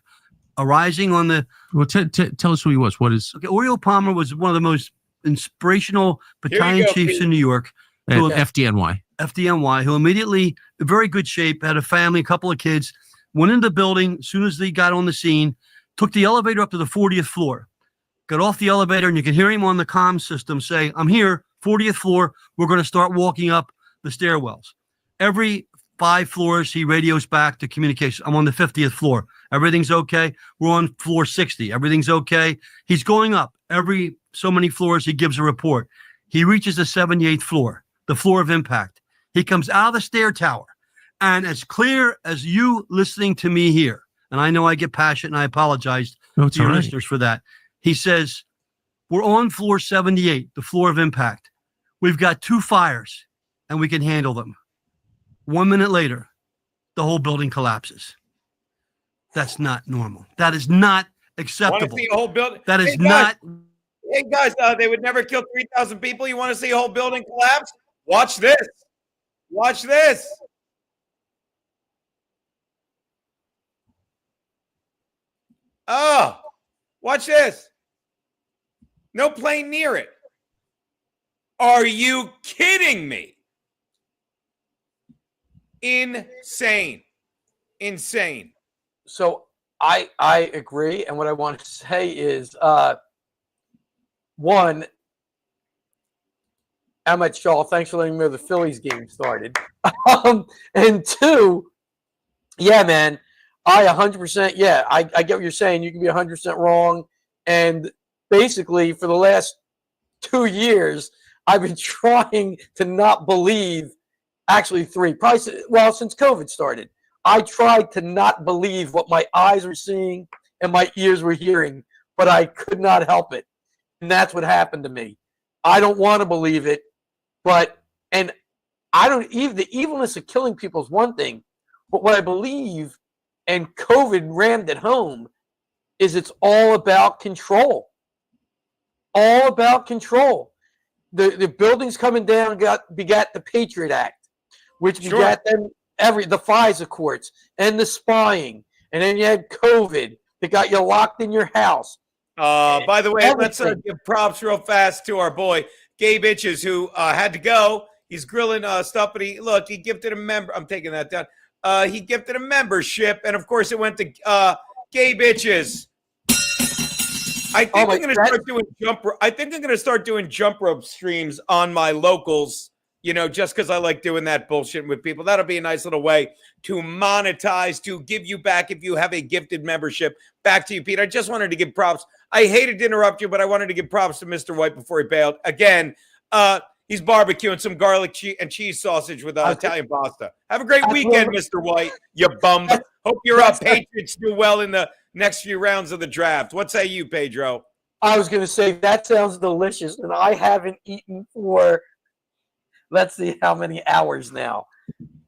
arising on the. Well, tell us who he was. What is? Okay, Oriol Palmer was one of the most inspirational battalion chiefs in New York. FDNY, who immediately, in very good shape, had a family, a couple of kids, went into the building as soon as they got on the scene, took the elevator up to the 40th floor, got off the elevator, and you can hear him on the comm system say, "I'm here, 40th floor. We're going to start walking up the stairwells." Every 5 floors, he radios back to communication. "I'm on the 50th floor. Everything's okay. We're on floor 60. Everything's okay." He's going up. Every so many floors, he gives a report. He reaches the 78th floor, the floor of impact. He comes out of the stair tower. And as clear as you listening to me here, and I know I get passionate and I apologize to your listeners for that. He says, "We're on floor 78, the floor of impact. We've got 2 fires and we can handle them." 1 minute later, the whole building collapses. That's not normal. That is not acceptable. Want to see a whole building? That is Hey, not. Hey guys, they would never kill 3,000 people. You want to see a whole building collapse? Watch this. Watch this. Oh, watch this. No plane near it. Are you kidding me? Insane. Insane. So I agree. And what I want to say is, one, Emmett Shaw, thanks for letting me know the Phillies game started. And 2, yeah, man, I 100%, yeah, I get what you're saying. You can be 100% wrong. And basically, for the last 2 years, I've been trying to not believe, actually 3, probably, well, since COVID started. I tried to not believe what my eyes were seeing and my ears were hearing, but I could not help it. And that's what happened to me. I don't want to believe it, but, and I don't, even the evilness of killing people is one thing, but what I believe, and COVID rammed it home, is it's all about control. All about control. The buildings coming down begat the Patriot Act, which begat them the FISA courts and the spying, and then you had COVID that got you locked in your house. By the way, let's give props real fast to our boy Gabe Itches, who had to go. He's grilling stuff, but he gifted a member. I'm taking that down. He gifted a membership, and of course, it went to Gabe Itches. I think I'm going to start doing I think I'm going to start doing jump rope streams on my locals. You know, just because I like doing that bullshit with people. That'll be a nice little way to monetize, to give you back if you have a gifted membership. Back to you, Pete. I just wanted to give props. I hated to interrupt you, but I wanted to give props to Mr. White before he bailed. Again, he's barbecuing some garlic and cheese sausage with Italian pasta. Have a great weekend, Mr. White, you bum. Hope your Patriots do well in the next few rounds of the draft. What say you, Pedro? I was going to say, that sounds delicious, and I haven't eaten for... Let's see how many hours now.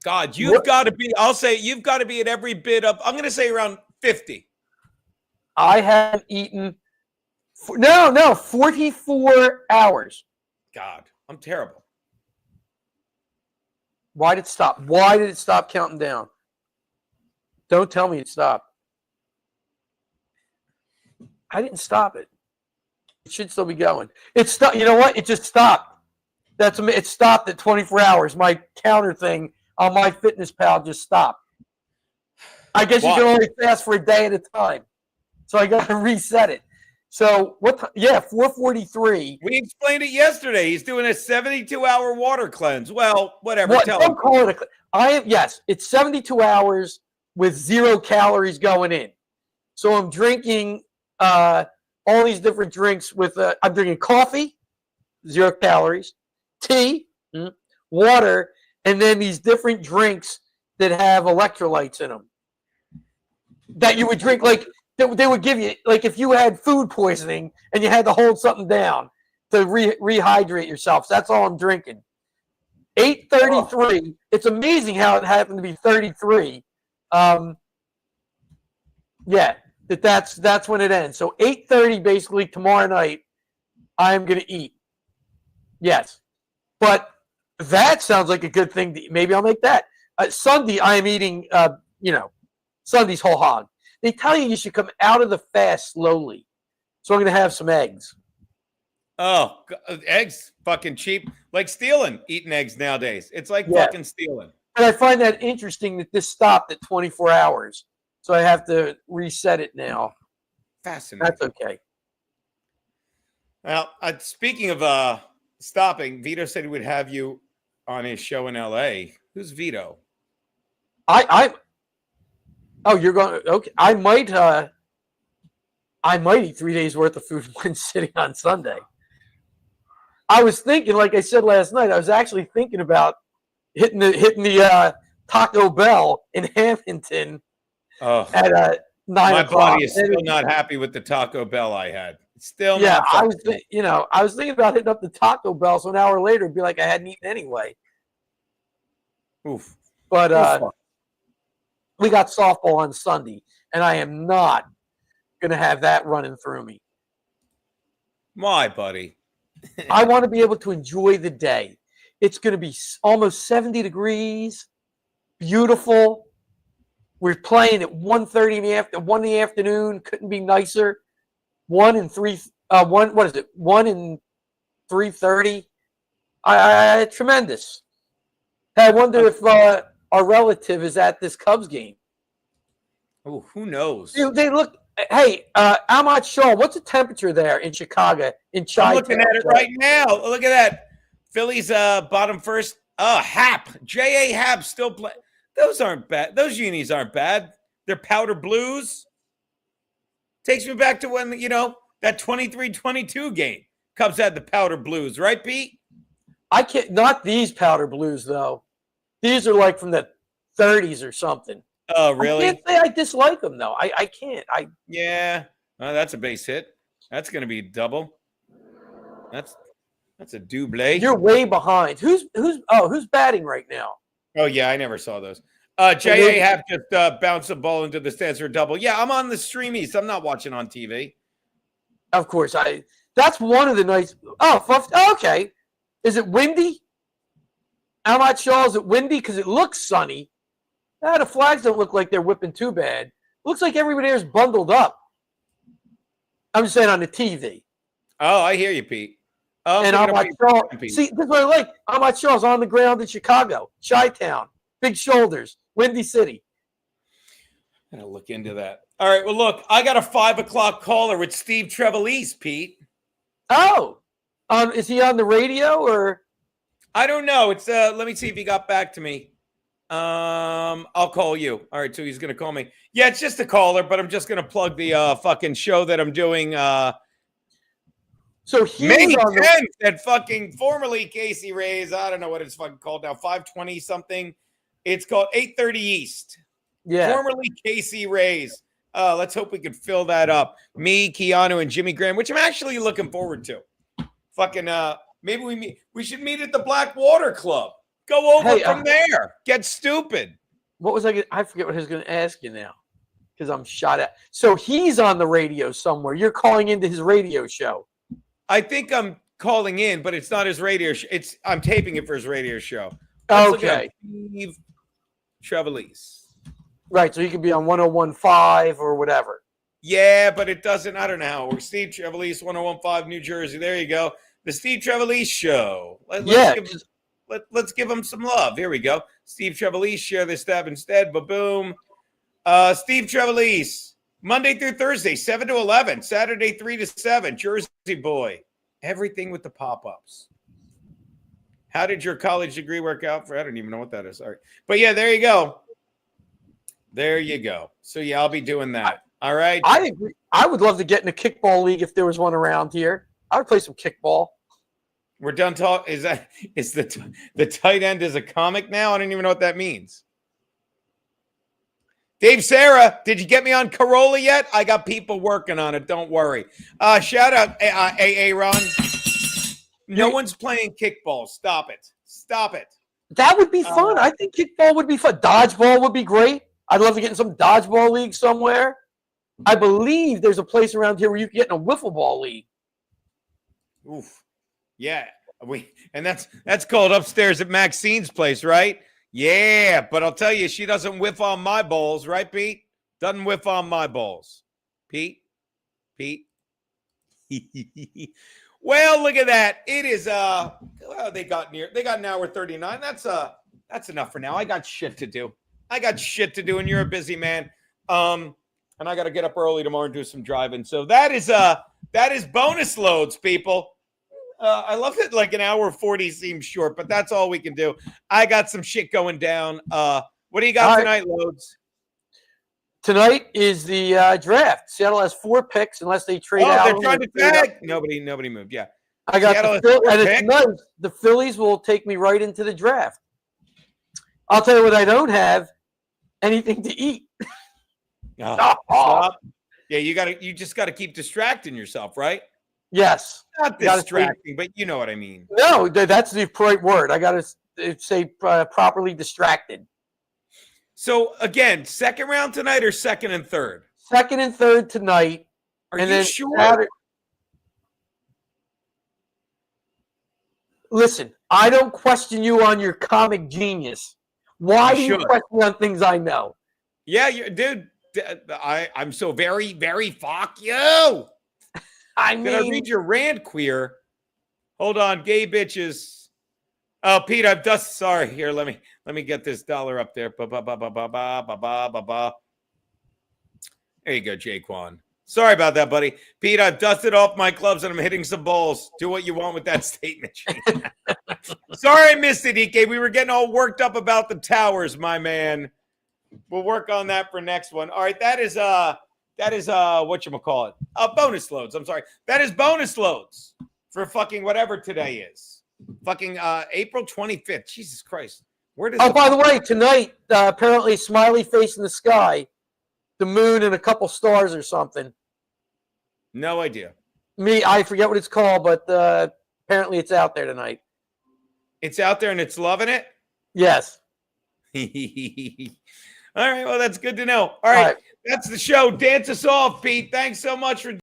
God, you've got to be, I'll say you've got to be at every bit of, I'm going to say around 50. I haven't eaten, 44 hours. God, I'm terrible. Why did it stop? Why did it stop counting down? Don't tell me it stopped. I didn't stop it. It should still be going. It stopped. You know what? It just stopped. It stopped at 24 hours. My counter thing on my MyFitnessPal just stopped. I guess you can only fast for a day at a time. So I got to reset it. So what? Yeah, 4:43. We explained it yesterday. He's doing a 72-hour water cleanse. Well, whatever. Don't call it yes, it's 72 hours with 0 calories going in. So I'm drinking all these different drinks with. I'm drinking coffee, 0 calories. Tea, water, and then these different drinks that have electrolytes in them that you would drink. Like they would give you, like if you had food poisoning and you had to hold something down to rehydrate yourself. So that's all I'm drinking. 8:33. It's amazing how it happened to be 33. Yeah, that's when it ends. So 8:30 basically tomorrow night, I'm gonna eat. Yes, but that sounds like a good thing. Maybe I'll make that. Sunday, I am eating. Sunday's whole hog. They tell you should come out of the fast slowly. So I'm gonna have some eggs. Oh, eggs fucking cheap. Like stealing, eating eggs nowadays. It's like fucking stealing. But I find that interesting that this stopped at 24 hours. So I have to reset it now. Fascinating. That's okay. Well, speaking of stopping, Vito said he would have you on his show in LA. Who's Vito? Oh, you're going. Okay, I might eat 3 days worth of food when sitting on Sunday. I was thinking, like I said last night, I was actually thinking about hitting the Taco Bell in Hamilton at 9 my o'clock. body is still not happy with the Taco Bell I had. Still, yeah. not I was thinking about hitting up the Taco Bell, so an hour later it'd be like I hadn't eaten anyway. Oof. But we got softball on Sunday, and I am not going to have that running through me. Why, buddy? I want to be able to enjoy the day. It's going to be almost 70 degrees, beautiful. We're playing at 1:30 in the afternoon. 1 in the afternoon couldn't be nicer. 1 and 3. 1. What is it? 1 and 3:30. Tremendous. Hey, I wonder if our relative is at this Cubs game. Oh, who knows? They look. Hey, Ahmad Shaw, what's the temperature there in Chicago? I'm looking at it right now. Look at that. Phillies bottom first. Happ. J.A. Happ still play. Those aren't bad. Those unis aren't bad. They're powder blues. Takes me back to when, that 23-22 game. Cubs had the powder blues, right, Pete? I can't. Not these powder blues, though. These are like from the 30s or something. Oh, really? I can't say I dislike them, though. I can't. Yeah. Oh, that's a base hit. That's going to be double. That's a double. You're way behind. Who's batting right now? Oh, yeah. I never saw those. J.A. Happ just bounced the ball into the stands for a double. Yeah, I'm on the streamies. I'm not watching on TV. Of course. That's one of the nice. Oh, okay. Is it windy? I'm not sure. Is it windy? Because it looks sunny. The flags don't look like they're whipping too bad. Looks like everybody there's bundled up. I'm just saying on the TV. Oh, I hear you, Pete. And Ahmad Shaw. See, this is what I like. Ahmad Shaw's on the ground in Chicago, Chi-Town, big shoulders, Windy City. I'm gonna look into that. All right. Well, look, I got a 5 o'clock caller with Steve Trevelise, Pete. Oh, is he on the radio or? I don't know. It's let me see if he got back to me. I'll call you. All right, so he's gonna call me. Yeah, it's just a caller, but I'm just gonna plug the fucking show that I'm doing. So he's May on 10th at fucking formerly Casey Ray's. I don't know what it's fucking called now. 520 something. It's called 830 East. Yeah. Formerly Casey Ray's. Let's hope we can fill that up. Me, Keanu, and Jimmy Graham, which I'm actually looking forward to. Fucking maybe we should meet at the Blackwater Club. Go over from there. Get stupid. What was I forget what I was going to ask you now because I'm shot at. So he's on the radio somewhere. You're calling into his radio show. I think I'm calling in, but it's not his radio show. I'm taping it for his radio show. Okay. Steve Trevelise. Right. So he could be on 101.5 or whatever. Yeah, but it doesn't. I don't know how it works. Steve Trevelise, 101.5 New Jersey. There you go. The Steve Trevelise Show. Let's give him some love. Here we go. Steve Trevelise, share this tab instead. Ba-boom. Steve Trevelise, Monday through Thursday, 7 to 11. Saturday, 3 to 7. Jersey boy. Everything with the pop-ups. How did your college degree work out for? I don't even know what that is. Sorry. But yeah, there you go. There you go. So yeah, I'll be doing that. All right. I agree. I would love to get in a kickball league if there was one around here. I would play some kickball. We're done talking. Is the tight end is a comic now? I don't even know what that means. Dave Sarah, did you get me on Corolla yet? I got people working on it. Don't worry. Shout out AA Ron. No one's playing kickball. Stop it. Stop it. That would be fun. I think kickball would be fun. Dodgeball would be great. I'd love to get in some dodgeball league somewhere. I believe there's a place around here where you can get in a wiffle ball league. Oof. Yeah. And that's called upstairs at Maxine's place, right? Yeah, but I'll tell you, she doesn't whiff on my balls, right, Pete? Doesn't whiff on my balls. Pete? Well, look at that. It is well, they got an hour 39. That's enough for now. I got shit to do. And you're a busy man. And I got to get up early tomorrow and do some driving. So that is bonus loads, people. I love that like an hour 40 seems short, but that's all we can do. I got some shit going down. What do you got tonight, Loadzzz? Tonight is the draft. Seattle has 4 picks unless they trade out. They're trying to tag. Nobody moved. Yeah. I got and it's nice. The Phillies will take me right into the draft. I'll tell you what I don't have: anything to eat. Stop. Yeah, you just gotta keep distracting yourself, right? Yes. Not distracting, but you know what I mean. No, that's the right word. I gotta say properly distracted. So again, second round tonight or second and third? Second and third tonight. Are you sure? Listen, I don't question you on your comic genius. Why do you question me on things I know? Yeah, dude. I'm so very, very fuck you. Did I read your rant, queer? Hold on, gay bitches. Oh, Pete, I've dusted. Sorry, here. Let me get this dollar up there. There you go, Jaquan. Sorry about that, buddy. Pete, I've dusted off my gloves and I'm hitting some balls. Do what you want with that statement. Sorry I missed it, Ike. We were getting all worked up about the towers, my man. We'll work on that for next one. All right, that is whatchamacallit. Bonus loads. I'm sorry. That is bonus loads for fucking whatever today is. Fucking April 25th. Jesus Christ. Where does by the way, tonight, apparently smiley face in the sky, the moon and a couple stars or something. No idea. I forget what it's called, but apparently it's out there tonight. It's out there and it's loving it? Yes. All right, well, that's good to know. All right. That's the show. Dance us off, Pete. Thanks so much for